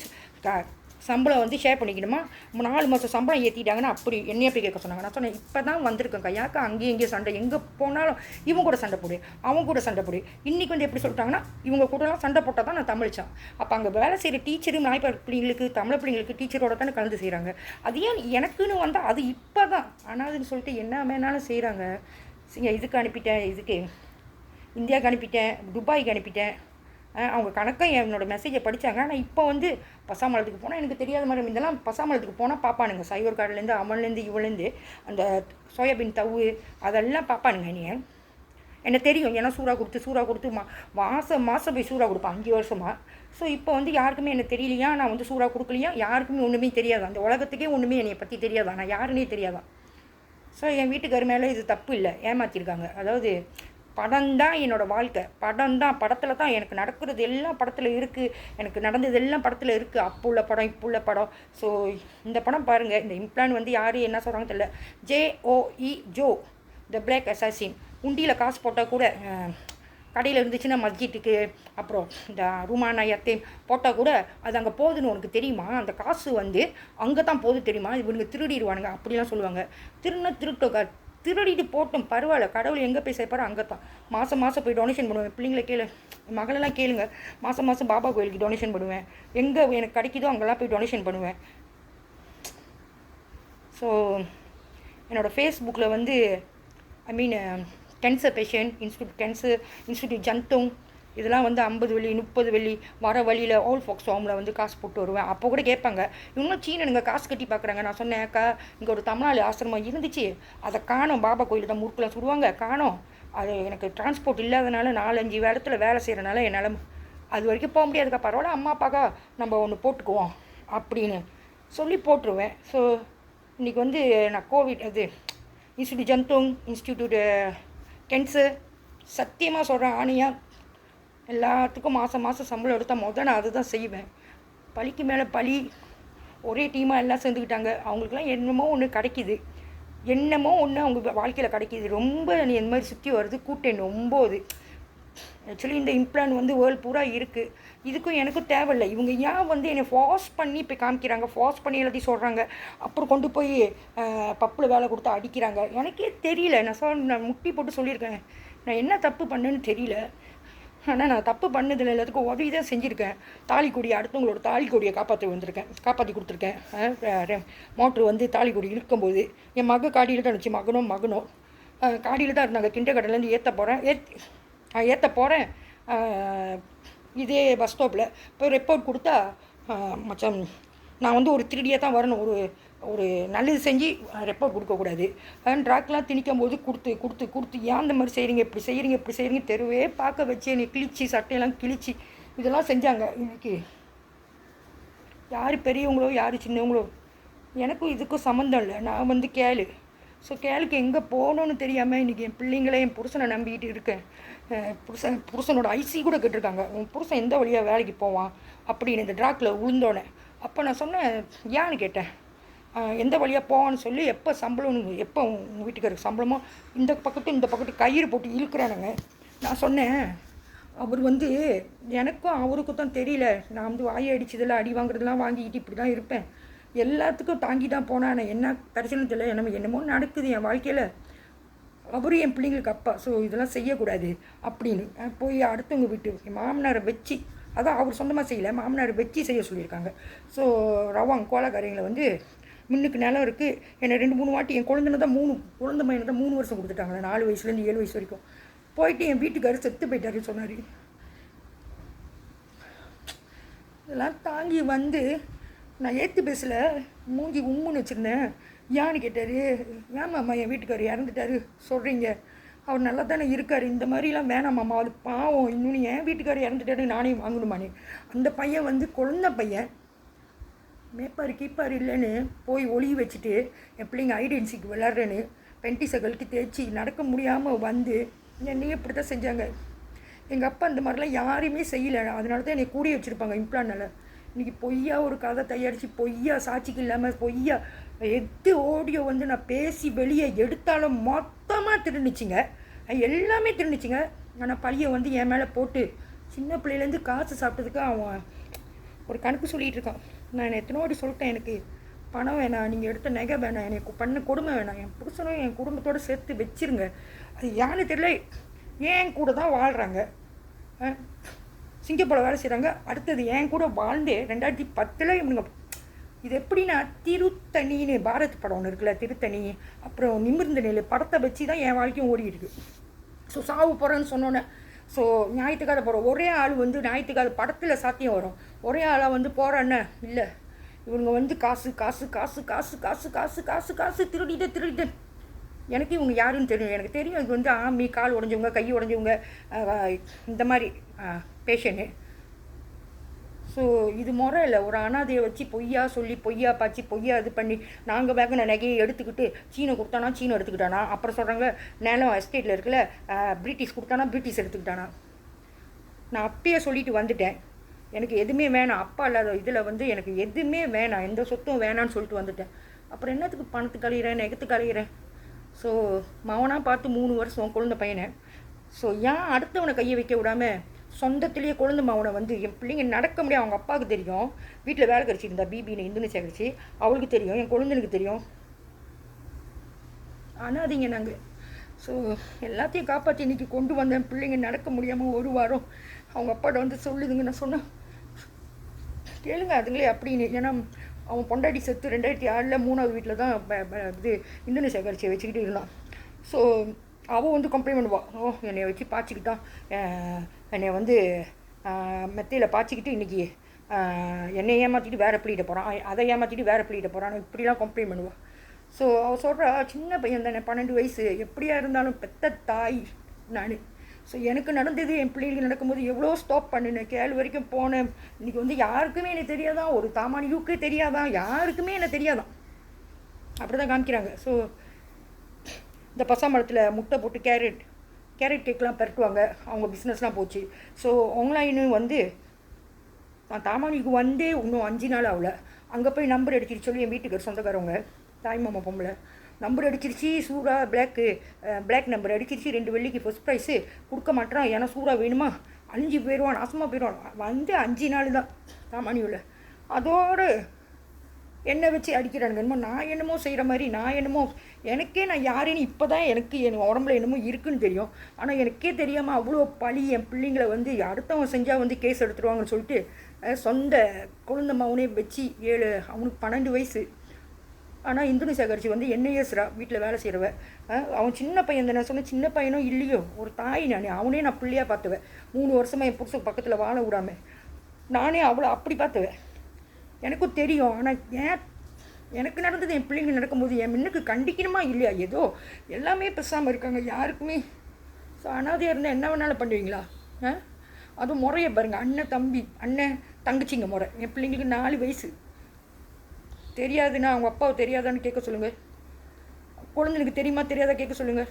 S1: சம்பளம் வந்து ஷேர் பண்ணிக்கணுமா. 4 மாதம் சம்பளம் ஏற்றிட்டாங்கன்னா அப்படி என்னையே போய் கேட்க சொன்னாங்க. நான் சொன்னேன் இப்போ தான் வந்திருக்கேன் யாக்கா அங்கேயும் இங்கேயும் சண்டை, எங்கே போனாலும் இவங்க கூட சண்டை போடு, அவங்க கூட சண்டை போடு. இன்றைக்கி வந்து எப்படி சொல்லிட்டாங்கன்னா இவங்க கூடலாம் சண்டை போட்டால் தான் நான் தமிழ்ச்சேன். அப்போ அங்கே வேலை செய்கிற டீச்சரும் நாய்ப்பார் பிள்ளைங்களுக்கு தமிழ் பிள்ளைங்களுக்கு டீச்சரோட தானே கலந்து செய்கிறாங்க. அது ஏன் எனக்குன்னு வந்தால் அது இப்போ தான் ஆனாதுன்னு சொல்லிட்டு என்ன வேணாலும் செய்கிறாங்க. இதுக்கு அனுப்பிட்டேன், இதுக்கு இந்தியாவுக்கு அனுப்பிட்டேன், துபாய்க்கு அனுப்பிட்டேன். அவங்க கணக்காக என்னோடய மெசேஜை படித்தாங்க. ஆனால் இப்போ வந்து பசாமலத்துக்கு போனால் எனக்கு தெரியாத மாதிரி இதெல்லாம் பசாமலத்துக்கு போனால் பார்ப்பானுங்க. சைவர் கார்டுலேருந்து அவன்லேருந்து இவலேருந்து அந்த சோயாபீன் தவு அதெல்லாம் பார்ப்பானுங்க. நீ எனக்கு தெரியும், ஏன்னா சூறா கொடுத்து மாதம் போய் சூறா கொடுப்பேன் 5 வருஷமாக. ஸோ இப்போ வந்து யாருக்குமே எனக்கு தெரியலையா, நான் வந்து சூறா கொடுக்கலையா, யாருக்குமே ஒன்றுமே தெரியாதான், அந்த உலகத்துக்கே ஒன்றுமே என்னை பற்றி தெரியாதான், நான் யாருன்னே தெரியாதான். ஸோ என் வீட்டுக்கார் மேலே இது தப்பு இல்லை, ஏமாற்றிருக்காங்க. அதாவது படம் தான் என்னோடய வாழ்க்கை, படத்தில் தான் எனக்கு நடக்கிறது எல்லாம் படத்தில் இருக்குது, எனக்கு நடந்தது எல்லாம் படத்தில் இருக்குது. அப்போ உள்ள படம் இப்போ உள்ள படம். ஸோ இந்த படம் பாருங்கள். இந்த இம்ப்ளான் வந்து யார் என்ன சொல்கிறாங்க தெரியல. JOE ஜோ த பிளாக் அசாசின். உண்டியில் காசு போட்டால் கூட கடையில் இருந்துச்சுன்னா மஸ்ஜிட்டுக்கு அப்புறம் இந்த ரூமானா யத்தேம் போட்டால் கூட அது அங்கே போகுதுன்னு உனக்கு தெரியுமா, அந்த காசு வந்து அங்கே தான் போகுது தெரியுமா, இவனுக்கு திருடிடுவானுங்க அப்படிலாம் சொல்லுவாங்க. திருடிட்டு போட்டோம் பரவாயில்ல, கடவுள் எங்கே போய் சேர்ப்பாரோ அங்கே தான். மாதம் போய் டொனேஷன் பண்ணுவேன். பிள்ளைங்களை கேளு, மகளெல்லாம் கேளுங்க. மாதம் பாபா கோயிலுக்கு டொனேஷன் பண்ணுவேன். எங்கே எனக்கு கிடைக்குதோ அங்கெல்லாம் போய் டொனேஷன் பண்ணுவேன். ஸோ என்னோடய ஃபேஸ்புக்கில் வந்து கேன்சர் பேஷண்ட் இன்ஸ்டியூட் ஜந்தோங் இதெல்லாம் வந்து 50 வெள்ளி 30 வெள்ளி வர வழியில் ஓல்ட் ஃபாக்ஸ் ஹோமில் வந்து காசு போட்டு வருவேன். அப்போ கூட கேட்பாங்க, இன்னும் சீனனுங்க காசு கட்டி பார்க்குறாங்க. நான் சொன்னேன், அக்கா இங்கே ஒரு தமிழ்நாடு ஆசிரமம் இருந்துச்சு, அதை காணோம், பாபா கோயில் தான் முறுக்கெலாம் சுடுவாங்க, காணோம். அது எனக்கு டிரான்ஸ்போர்ட் இல்லாதனால 4-5 இடத்துல வேலை செய்கிறனால என்னால் அது வரைக்கும் போக முடியாதுக்கா, பரவாயில்ல அம்மா அப்பாக்கா நம்ம ஒன்று போட்டுக்குவோம் அப்படின்னு சொல்லி போட்டுருவேன். ஸோ இன்றைக்கி வந்து நான் கோவிட் அது இன்ஸ்டியூட் ஜந்தோங் இன்ஸ்டியூட் கேன்சர் சத்தியமாக சொல்கிறேன், ஆணையாக எல்லாத்துக்கும் மாதம் சம்பளம் எடுத்தால் நான் அதுதான் செய்வேன். பழிக்கு மேலே பழி, ஒரே டீமாக எல்லாம் சேர்ந்துக்கிட்டாங்க. அவங்களுக்குலாம் என்னமோ ஒன்று கிடைக்கிது, அவங்க வாழ்க்கையில் கிடைக்கிது. ரொம்ப நீ இந்த மாதிரி சுற்றி வருது. கூட்டேன் 9. ஆக்சுவலி இந்த இம்ப்ளான் வந்து வேர்ல்டு பூரா இருக்குது. இதுக்கும் எனக்கும் தேவையில்லை. இவங்க ஏன் வந்து என்னை ஃபாஸ்ட் பண்ணி இப்போ காமிக்கிறாங்க, ஃபாஸ்ட் பண்ணி எல்லாத்தையும் சொல்கிறாங்க, அப்புறம் கொண்டு போய் பப்பில் வேலை கொடுத்து அடிக்கிறாங்க. எனக்கே தெரியல. நான் முட்டி போட்டு சொல்லியிருக்கேன், நான் என்ன தப்பு பண்ணேன்னு தெரியல. ஆனால் நான் தப்பு பண்ணதில்லை, எல்லாத்துக்கும் உதவி தான் செஞ்சுருக்கேன். தாலிக்கொடி அடுத்தவங்களோட தாலிக்கொடியை காப்பாற்றி கொடுத்துருக்கேன். மோட்ரு வந்து தாலிக்கொடி இழுக்கும்போது என் காடியில் தான் இருந்துச்சு, மகனும் காடியில் தான் இருந்தாங்க. கிண்டக்கடலேருந்து ஏற்ற போகிறேன் இதே பஸ் ஸ்டாப்பில் போய் ரிப்போர்ட் கொடுத்தா, மச்சான் நான் வந்து ஒரு 3 தான் வரணும், ஒரு நல்லது செஞ்சு ரெப்போர்ட் கொடுக்கக்கூடாது. ட்ராக்லாம் திணிக்கும் போது கொடுத்து ஏன் அந்த மாதிரி செய்கிறீங்க, இப்படி செய்கிறீங்க தெருவே பார்க்க வச்சு என்னை கிழிச்சி சட்டையெல்லாம் கிழிச்சி இதெல்லாம் செஞ்சாங்க. இன்றைக்கி யார் பெரியவங்களோ யார் சின்னவங்களோ எனக்கும் இதுக்கும் சம்மந்தம் இல்லை. நான் வந்து கேளுக்கு எங்கே போகணுன்னு தெரியாமல் இன்றைக்கி என் பிள்ளைங்களே என் புருஷனை நம்பிக்கிட்டு இருக்கேன். புருஷனோட ஐசி கூட கேட்டிருக்காங்க, உன் புருஷன் எந்த வழியாக வேலைக்கு போவான் அப்படின்னு இந்த ட்ராக்கில் விழுந்தோன்னே. அப்போ நான் சொன்னேன், ஏன்னு கேட்டேன். எந்த வழியாக போவான்னு சொல்லி எப்போ சம்பளம் எப்போ உங்கள் வீட்டுக்காருக்கு சம்பளமோ இந்த பக்கத்து கயிறு போட்டு இழுக்கிறானுங்க. நான் சொன்னேன், அவர் வந்து எனக்கும் அவருக்கும் தான் தெரியல, நான் வந்து வாயை அடிச்சதெல்லாம் அடி வாங்குறதெல்லாம் வாங்கிக்கிட்டு இப்படி தான் இருப்பேன், எல்லாத்துக்கும் தாங்கி தான் போனேன். என்ன பிரச்சனைன்னு தெரியல, என்னமோ நடக்குது என் வாழ்க்கையில், அவரும் என் பிள்ளைங்களுக்கு அப்பா, ஸோ இதெல்லாம் செய்யக்கூடாது அப்படின்னு போய் அடுத்தவங்க வீட்டு மாமனாரை வச்சு, அதான் அவர் சொந்தமாக செய்யலை, மாமனாரை வச்சு செய்ய சொல்லியிருக்காங்க. ஸோ ரவாங்க கோலக்காரங்களை வந்து முன்னுக்கு நிலம் இருக்குது, என்னை 2-3 வாட்டி என் குழந்தைன்னு தான் குழந்தை பையனை தான் 3 வருஷம் கொடுத்துட்டாங்க, 4 வயசுலேருந்து 7 வயசு வரைக்கும். போயிட்டு என் வீட்டுக்காரர் செத்து போயிட்டாருன்னு சொன்னார். இதெல்லாம் தாங்கி வந்து நான் ஏற்று பேசல, மூஞ்சி உம்முன்னு வச்சுருந்தேன். ஏன்னு கேட்டார், ஏமாம்மா என் வீட்டுக்காரர் இறந்துட்டாரு சொல்கிறீங்க, அவர் நல்லா தானே இருக்கார், இந்த மாதிரிலாம் வேணாமாம்மா, அது பாவம், இன்னொன்று என் வீட்டுக்காரர் இறந்துட்டாரு நானே வாங்கணுமானே. அந்த பையன் வந்து குழந்த பையன், மேப்பாரு கீப்பாரு இல்லைன்னு போய் ஒளி வச்சுட்டு என் பிள்ளைங்க ஐடென்சிக்கு விளாட்றேன்னு பென்டிஸை கழட்டி தேய்ச்சி நடக்க முடியாமல் வந்து என்னையே இப்படி தான் செஞ்சாங்க. எங்கள் அப்பா இந்த மாதிரிலாம் யாரையுமே செய்யலை, அதனால தான் என்னை கூடி வச்சுருப்பாங்க இம்ப்ளானால். இன்றைக்கி பொய்யா ஒரு கதை தயாரித்து பொய்யா சாட்சிக்கு இல்லாமல் பொய்யா எது ஆடியோ வந்து நான் பேசி வெளியே எடுத்தாலும் மொத்தமாக திருந்துச்சிங்க, எல்லாமே திருந்துச்சிங்க. ஆனால் பழியை வந்து என் மேலே போட்டு சின்ன பிள்ளையிலேருந்து காசு சாப்பிட்டதுக்கு அவன் ஒரு கணக்கு சொல்லிகிட்டு இருக்கான். நான் எத்தனோ வாட்டி சொல்லிட்டேன், எனக்கு பணம் வேணாம், நீங்கள் எடுத்த நகை வேணாம், எனக்கு பண்ண கொடுமை வேணாம், என் புருஷனும் என் குடும்பத்தோடு சேர்த்து வச்சிருங்க. அது யான்னு தெரியல, ஏன் கூட தான் வாழ்கிறாங்க, சிங்கப்பூரில் வேலை செய்கிறாங்க, அடுத்தது என் கூட வாழ்ந்தே 2010 இவனுங்க. இது எப்படின்னா திருத்தணின்னு பாரத் படம் ஒன்று இருக்குல்ல, திருத்தணி அப்புறம் நிமிர்ந்த நிலை படத்தை வச்சு தான் என் வாழ்க்கையும் ஓடிட்டுருக்கு. ஸோ சாவு போகிறேன்னு சொன்னோன்னே, ஸோ ஞாயிற்றுக்காத போகிறோம், ஒரே ஆள் வந்து ஞாயிற்றுக்காத படத்தில் சாத்தியம் வரும், ஒரே ஆளாக வந்து போகிறேன்னு இல்லை, இவங்க வந்து காசு காசு காசு காசு காசு காசு காசு காசு திருடிட்டு எனக்கு இவங்க யாருன்னு தெரியும், எனக்கு தெரியும் இது வந்து ஆமி கால் உடஞ்சவங்க கை உடஞ்சவங்க இந்த மாதிரி பேஷண்ட்டு. ஸோ இது முறை இல்லை, ஒரு அனாதையை வச்சு பொய்யா சொல்லி பொய்யா பாய்ச்சி பொய்யா இது பண்ணி நாங்கள் வேக நகையை எடுத்துக்கிட்டு சீனை கொடுத்தானா சீனை எடுத்துக்கிட்டானா, அப்புறம் சொல்கிறாங்க நிலம் எஸ்டேட்டில் இருக்குல்ல பிரிட்டிஷ் கொடுத்தானா பிரிட்டிஷ் எடுத்துக்கிட்டானா. நான் அப்பயே சொல்லிட்டு வந்துட்டேன், எனக்கு எதுவுமே வேணாம், அப்பா இல்லாத இதில் வந்து எனக்கு எதுவுமே வேணாம், எந்த சொத்தும் வேணான்னு சொல்லிட்டு வந்துட்டேன். அப்புறம் என்னத்துக்கு பணத்துக்கு அலைகிறேன் நெகத்துக்கு அலைகிறேன். ஸோ மவனாக பார்த்து 3 வருஷம் குழந்தை பையனை, ஸோ ஏன் அடுத்தவனை கையை வைக்க விடாமல் சொந்தத்திலேயே குழந்தை மவனை வந்து என் பிள்ளைங்க நடக்க முடியும், அவங்க அப்பாவுக்கு தெரியும், வீட்டில் வேலை கிடச்சிருந்தா பிபின்னு இந்தோனேசியா கிடச்சி அவளுக்கு தெரியும், என் குழந்தைனுக்கு தெரியும், அனாதைங்க நாங்கள். ஸோ எல்லாத்தையும் காப்பாற்றி இன்றைக்கி கொண்டு வந்தேன். பிள்ளைங்க நடக்க முடியாமல் 1 வாரம் அவங்க அப்பாட்ட வந்து சொல்லுதுங்க. நான் சொன்னேன் கேளுங்க அதுங்களே அப்படின்னு, ஏன்னா அவன் பொண்டாட்டி செத்து 2006 3வது வீட்டில் தான் இது இந்தோனேசியா கட்சியை வச்சுக்கிட்டு இருந்தான். ஸோ அவள் வந்து கம்ப்ளைண்ட் பண்ணுவாள், ஓ என்னை வச்சு பாய்ச்சிக்கிட்டான், என்னை வந்து மெத்தையில் பாய்ச்சிக்கிட்டு இன்றைக்கி என்னை ஏமாற்றிட்டு வேறு பிள்ளைகிட்ட போகிறான், அதை ஏமாற்றிட்டு வேறு பிள்ளைகிட்ட போகிறான், இப்படிலாம் கம்ப்ளைண்ட் பண்ணுவாள். ஸோ அவள் சொல்கிறா சின்ன பையன் தானே 12 வயசு, எப்படியா இருந்தாலும் பெத்த தாய் நான். ஸோ எனக்கு நடந்தது என் பிள்ளைகளுக்கு நடக்கும்போது எவ்வளோ ஸ்டாப் பண்ணினேன், கேள்வி வரைக்கும் போனேன். இன்றைக்கி வந்து யாருக்குமே எனக்கு தெரியாதான், ஒரு தாமானியுக்கே தெரியாதான், யாருக்குமே என்ன தெரியாதான், அப்படி தான் காமிக்கிறாங்க. ஸோ இந்த பசாமரத்தில் முட்டை போட்டு கேரட் கேக்லாம் பரட்டுவாங்க, அவங்க பிஸ்னஸ்லாம் போச்சு. ஸோ ஆன்லைனு வந்து நான் தாமானிக்கு வந்தே இன்னும் 5 நாள் ஆகல, அங்கே போய் நம்பர் அடிச்சிட்டு சொல்லி என் வீட்டுக்கு சொந்தக்காரவங்க தாய் மாமா பொம்பளை நம்பர் அடிச்சிருச்சு, சூறா பிளாக் நம்பர் அடிச்சிருச்சு, 2 வெள்ளிக்கு ஃபஸ்ட் ப்ரைஸு கொடுக்க மாட்டேறான், ஏன்னா சூறா வேணுமா, அழிஞ்சு போயிடுவான் நாசமாக போயிடுவான். வந்து 5 நாள் தான் தாமானியில், அதோடு என்னை வச்சு அடிக்கிறானுங்க. என்னமோ நான் என்னமோ செய்கிற மாதிரி, நான் என்னமோ எனக்கே நான் யாருன்னு இப்போ தான் எனக்கு என் உடம்புல என்னமோ இருக்குன்னு தெரியும். ஆனால் எனக்கே தெரியாமல் அவ்வளோ பழி என் பிள்ளைங்களை வந்து அடுத்தவங்க செஞ்சால் வந்து கேஸ் எடுத்துருவாங்கன்னு சொல்லிட்டு சொந்த குழந்தை மகனே வச்சு அவனுக்கு 12 வயசு. ஆனால் இந்தோனேசியா கட்சி வந்து NISரா வீட்டில் வேலை செய்கிறவ, அவன் சின்ன பையன் தானே சொன்னேன், சின்ன பையனும் இல்லையோ ஒரு தாய் நான், அவனே நான் பிள்ளையாக பார்த்துவேன். 3 வருஷமாக என் புருஷன் பக்கத்தில் வாழ விடாமல் நானே அவ்வளோ அப்படி பார்த்துவேன். எனக்கும் தெரியும். ஆனால் எனக்கு நடந்தது என் பிள்ளைங்க நடக்கும்போது என் முன்னுக்கு கண்டிக்கணுமா இல்லையா, ஏதோ எல்லாமே பேசாமல் இருக்காங்க யாருக்குமே. ஸோ அனாதையாக இருந்தால் என்ன வேணாலும் பண்ணுவீங்களா? அதுவும் முறையை பாருங்கள், அண்ணன் தங்கச்சிங்க முறை. என் பிள்ளைங்களுக்கு 4 வயசு, தெரியாதுன்னா அவங்க அப்பாவை தெரியாதான்னு கேட்க சொல்லுங்கள், குழந்தைனுக்கு தெரியுமா தெரியாதா கேட்க சொல்லுங்கள்.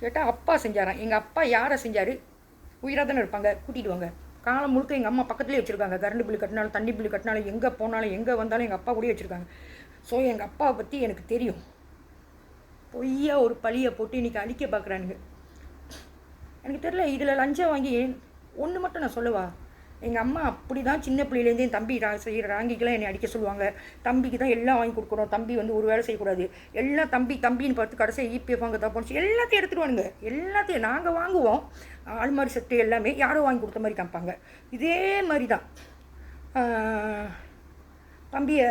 S1: கேட்டால் அப்பா செஞ்சாரான், எங்கள் அப்பா யாரை செஞ்சார், உயிராக தானே இருப்பாங்க, கூட்டிகிட்டு வாங்க காலம் முழுக்க எங்கள் அம்மா பக்கத்துலேயே வச்சுருக்காங்க. கரண்ட் பில்லு கட்டினாலும் தண்ணி பில்லு கட்டினாலும் எங்கே போனாலும் எங்கே வந்தாலும் எங்கள் அப்பா கூடயே வச்சுருக்காங்க. ஸோ எங்கள் அப்பாவை பற்றி எனக்கு தெரியும். பொய்யா ஒரு பழியை போட்டு இன்றைக்கி அழிக்க பார்க்குறானுங்க. எனக்கு தெரியல, இதில் லஞ்சம் வாங்கி ஒன்று மட்டும் நான் சொல்லவா, எங்கள் அம்மா அப்படி தான் சின்ன பிள்ளையிலேருந்தே என் தம்பி செய்கிற ராங்கிக்கெல்லாம் என்னை அடிக்க சொல்லுவாங்க. தம்பிக்கு தான் எல்லாம் வாங்கி கொடுக்கணும், தம்பி வந்து ஒரு வேலை செய்யக்கூடாது, எல்லாம் தம்பின்னு பார்த்து கடைசியாக இபிஎஃப் வாங்க தான் போச்சு, எல்லாத்தையும் எடுத்துடுவானுங்க. எல்லாத்தையும் நாங்கள் வாங்குவோம், ஆள்மாரி செட்டு எல்லாமே யாரோ வாங்கி கொடுத்த மாதிரி காமிப்பாங்க. இதே மாதிரி தான் தம்பியை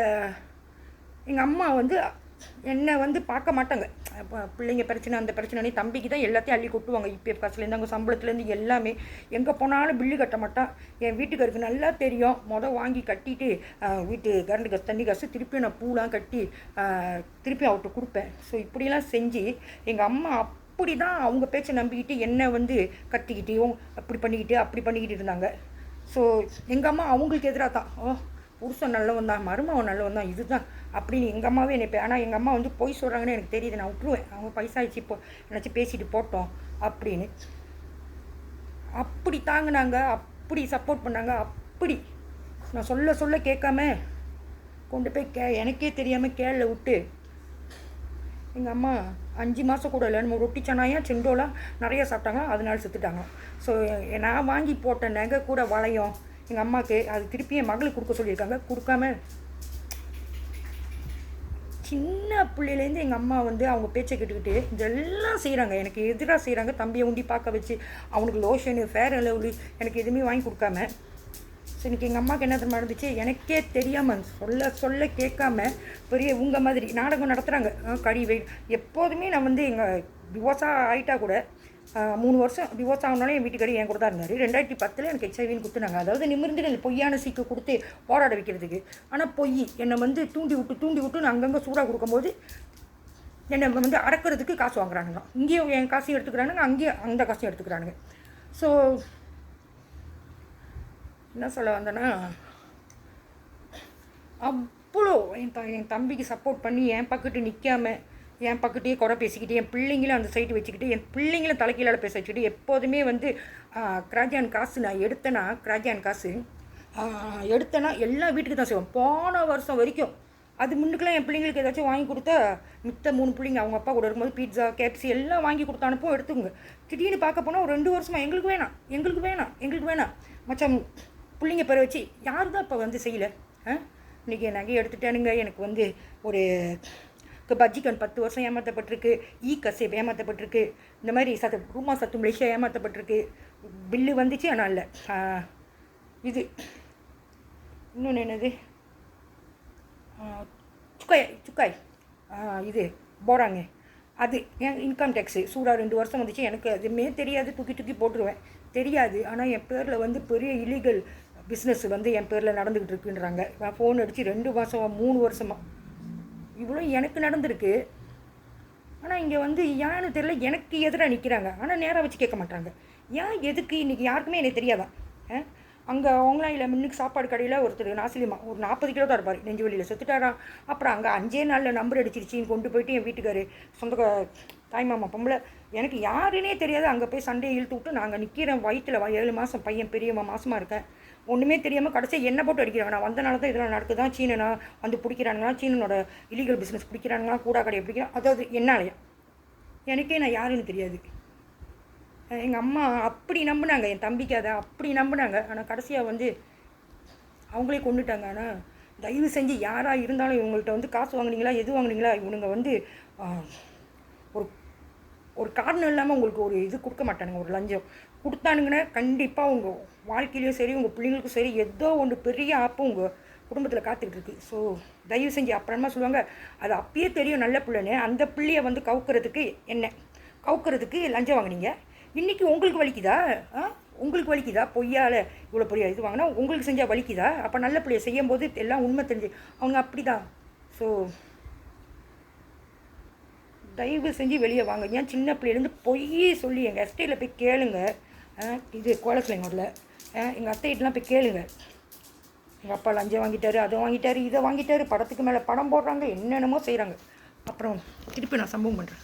S1: எங்கள் அம்மா வந்து என்னை வந்து பார்க்க மாட்டாங்க. பிள்ளைங்க பிரச்சனை அந்த பிரச்சனை தம்பிக்கு தான் எல்லாத்தையும் அள்ளி கொட்டுவாங்க. இபிஎஃப் காசுலேருந்து அங்கே சம்பளத்துலேருந்து எல்லாமே. எங்கே போனாலும் பில்லு கட்ட மாட்டான். என் வீட்டுக்காருக்கு நல்லா தெரியும். வாங்கி கட்டிட்டு வீட்டு கரண்ட் காசு தண்ணி காசு திருப்பி நான் பூலாம் கட்டி திருப்பி அவர்கிட்ட கொடுப்பேன். ஸோ இப்படிலாம் செஞ்சு எங்கள் அம்மா அப்படி தான் அவங்க பேச்சை நம்பிக்கிட்டு என்னை வந்து கத்திக்கிட்டேயும் அப்படி பண்ணிக்கிட்டு இருந்தாங்க. ஸோ எங்கள் அம்மா அவங்களுக்கு எதிராக தான், புருஷன் நல்லவன் தான், மருமவன் நல்லவன் தான், இதுதான் அப்படின்னு எங்கள் அம்மாவே நினைப்பேன். ஆனால் எங்கள் அம்மா வந்து பொய் சொல்கிறாங்கன்னு எனக்கு தெரியுது, நான் விட்டுருவேன். அவங்க பைசாயிடுச்சு இப்போ நினச்சி பேசிட்டு போட்டோம் அப்படின்னு. அப்படி தாங்கினாங்க, அப்படி சப்போர்ட் பண்ணாங்க. அப்படி நான் சொல்ல கேட்காம கொண்டு போய் எனக்கே தெரியாமல் கேளில் விட்டு எங்கள் அம்மா 5 மாதம் கூட இல்லை, நம்ம ரொட்டி சனாயா செண்டோலாம் நிறையா சாப்பிட்டாங்க, அதனால செத்துட்டாங்க. ஸோ நான் வாங்கி போட்ட நகை கூட வளையம் எங்கள் அம்மாவுக்கு அது திருப்பி என் மகளுக்கு கொடுக்க சொல்லியிருக்காங்க. கொடுக்காம சின்ன பிள்ளையிலேருந்து எங்கள் அம்மா வந்து அவங்க பேச்சை கேட்டுக்கிட்டு இதெல்லாம் செய்கிறாங்க, எனக்கு எதிராக செய்கிறாங்க. தம்பியை உண்டி பார்க்க வச்சு அவனுக்கு லோஷனு ஃபேர் அண்ட் லவ்லி எனக்கு எதுவுமே வாங்கி கொடுக்காம. ஸோ இன்றைக்கி எங்கள் அம்மாவுக்கு என்ன தெரியுமா நடந்துச்சு, எனக்கே தெரியாமல் சொல்ல கேட்காம பெரிய உங்கள் மாதிரி நாடகம் நடத்துகிறாங்க. கறி வெயிட் எப்போதுமே நான் வந்து எங்கள் டிவோர்ஸாக ஆகிட்டா கூட 3 வருஷம் டிவோர்ஸ் ஆகணுனாலும் என் வீட்டுக்காரி என் கூட தான் இருந்தார். 2010 எனக்கு ஹெச்ஐவின்னு கொடுத்துனாங்க. அதாவது நிமிர்ந்து பொய்யான சீக்கு கொடுத்து போராட வைக்கிறதுக்கு. ஆனால் பொய் என்னை வந்து தூண்டி விட்டு நான் அங்கங்கே சூடாக கொடுக்கும்போது என்னை வந்து அடக்கிறதுக்கு காசு வாங்குறானுங்க. இங்கேயும் என் காசையும் எடுத்துக்கிறானுங்க, அங்கேயும் அந்த காசையும் எடுத்துக்கிறானுங்க. ஸோ என்ன சொல்ல வந்தேன்னா, அவ்வளோ என் தம்பிக்கு சப்போர்ட் பண்ணி என் பக்கத்து நிற்காமல் என் பக்கத்தையே குறை பேசிக்கிட்டு என் பிள்ளைங்களும் அந்த சைட்டு வச்சுக்கிட்டு என் பிள்ளைங்களும் தலைக்கீழால் பேச வச்சுக்கிட்டு எப்போதுமே வந்து கிராஜான் காசு நான் கிராஜான் காசு எடுத்தேன்னா எல்லா வீட்டுக்கு தான் செய்வோம். போன வருஷம் வரைக்கும் அது முன்னுக்கெல்லாம் என் பிள்ளைங்களுக்கு ஏதாச்சும் வாங்கி கொடுத்தா மித்த 3 பிள்ளைங்க அவங்க அப்பா கூட இருக்கும்போது பீட்சா கேப்சி எல்லாம் வாங்கி கொடுத்து அனுப்பவும் எடுத்துங்க. திடீர்னு பார்க்க போனால் ஒரு 2 வருஷமாக எங்களுக்கு வேணாம் மச்சம் பிள்ளைங்க பேரை வச்சு யார் தான் இப்போ வந்து செய்யலை. இன்றைக்கி நகையை எடுத்துட்டானுங்க. எனக்கு வந்து ஒரு பஜ்ஜிக்கன் 10 வருஷம் ஏமாற்றப்பட்டிருக்கு, கசேப் ஏமாற்றப்பட்டிருக்கு, இந்த மாதிரி ரூமா சத்து மலேசியா ஏமாற்றப்பட்டிருக்கு. பில்லு வந்துச்சு ஆனால் இல்லை. இது இன்னொன்று என்னது சுக்காய் இது போகிறாங்க அது என் இன்கம் டேக்ஸு சூடாக 2 வருஷம் வந்துச்சு. எனக்கு அதுவுமே தெரியாது, தூக்கி போட்டுருவேன், தெரியாது. ஆனால் என் பேரில் வந்து பெரிய இல்லீகல் பிஸ்னஸ் வந்து என் பேரில் நடந்துக்கிட்டு இருக்குன்றாங்க. ஃபோன் அடித்து 2 மாதமாக 3 வருஷமாக இவ்வளோ எனக்கு நடந்திருக்கு. ஆனால் இங்கே வந்து ஏன்னு தெரியல, எனக்கு எதிராக நிற்கிறாங்க. ஆனால் நேராக வச்சு கேட்க மாட்டாங்க. ஏன் எதுக்கு இன்றைக்கி யாருக்குமே எனக்கு தெரியாதான். அங்கே அவங்களாம் முன்னுக்கு சாப்பாடு கடையில் ஒருத்தர் நாசிலிமா ஒரு 40 கிலோ தான் இருப்பார், நெஞ்சு வலியில் செத்துட்டாரா. அப்புறம் அங்கே 5 நாளில் நம்பர் அடிச்சிருச்சின்னு கொண்டு போயிட்டு என் வீட்டுக்காரு சொந்த தாய்மாமா பொம்பளை எனக்கு யாருன்னே தெரியாது. அங்கே போய் சண்டையை இழுத்து விட்டு நாங்கள் நிற்கிறேன். வயிற்றில் 7 மாதம் பையன் பெரியம்மா மாதமாக இருக்கேன். ஒன்றுமே தெரியாமல் கடைசியாக என்ன போட்டு அடிக்கிறாங்க. நான் வந்தனால தான் இதெல்லாம் நடக்குதான். சீனனா வந்து பிடிக்கிறானுங்களா, சீனனோட இல்லீகல் பிஸ்னஸ் பிடிக்கிறானுங்களா, கூடா கடையை பிடிக்கிறான். அதாவது என்னாலையா எனக்கே நான் யாருன்னு தெரியாது. எங்கள் அம்மா அப்படி நம்பினாங்க, என் தம்பிக்கு அதை அப்படி நம்பினாங்க. ஆனால் கடைசியாக வந்து அவங்களே கொண்டுட்டாங்க. ஆனால் தயவு செஞ்சு யாராக இருந்தாலும் இவங்கள்ட்ட வந்து காசு வாங்குனீங்களா எது வாங்குனீங்களா, இவனுங்க வந்து ஒரு காரணம் இல்லாமல் உங்களுக்கு ஒரு இது கொடுக்க மாட்டானுங்க. ஒரு லஞ்சம் கொடுத்தானுங்கன்னா கண்டிப்பாக உங்கள் வாழ்க்கையிலையும் சரி உங்கள் பிள்ளைங்களுக்கும் சரி ஏதோ ஒன்று பெரிய ஆப்பும் உங்கள் குடும்பத்தில் காத்துக்கிட்டு இருக்குது. ஸோ தயவு செஞ்சு அப்புறமா சொல்லுவாங்க அது அப்பயே தெரியும் நல்ல பிள்ளைன்னு. அந்த பிள்ளையை வந்து கவுக்கிறதுக்கு லஞ்சம் வாங்கினீங்க. இன்றைக்கி உங்களுக்கு வலிக்குதா பொய்யால் இவ்வளோ பெரிய இது வாங்கினா உங்களுக்கு செஞ்சால் வலிக்குதா? அப்போ நல்ல பிள்ளையை செய்யும் போது எல்லாம் உண்மை தெரிஞ்சு அவங்க அப்படி தான். ஸோ தயவு செஞ்சு வெளியே வாங்க. ஏன் சின்ன பிள்ளையிலேருந்து பொய்யே சொல்லி எங்கள் எஸ்டேட்டில் போய் கேளுங்க. இது கோலக்கிழங்கூரில் எங்கள் அத்தைகிட்டலாம் போய் கேளுங்க. எங்கள் அப்பா லஞ்சம் வாங்கிட்டாரு, அதை வாங்கிட்டாரு, இதை வாங்கிட்டாரு, படத்துக்கு மேலே படம் போடுறாங்க, என்னென்னமோ செய்கிறாங்க. அப்புறம் திருப்பி நான் சம்பவம் பண்ணுறேன்.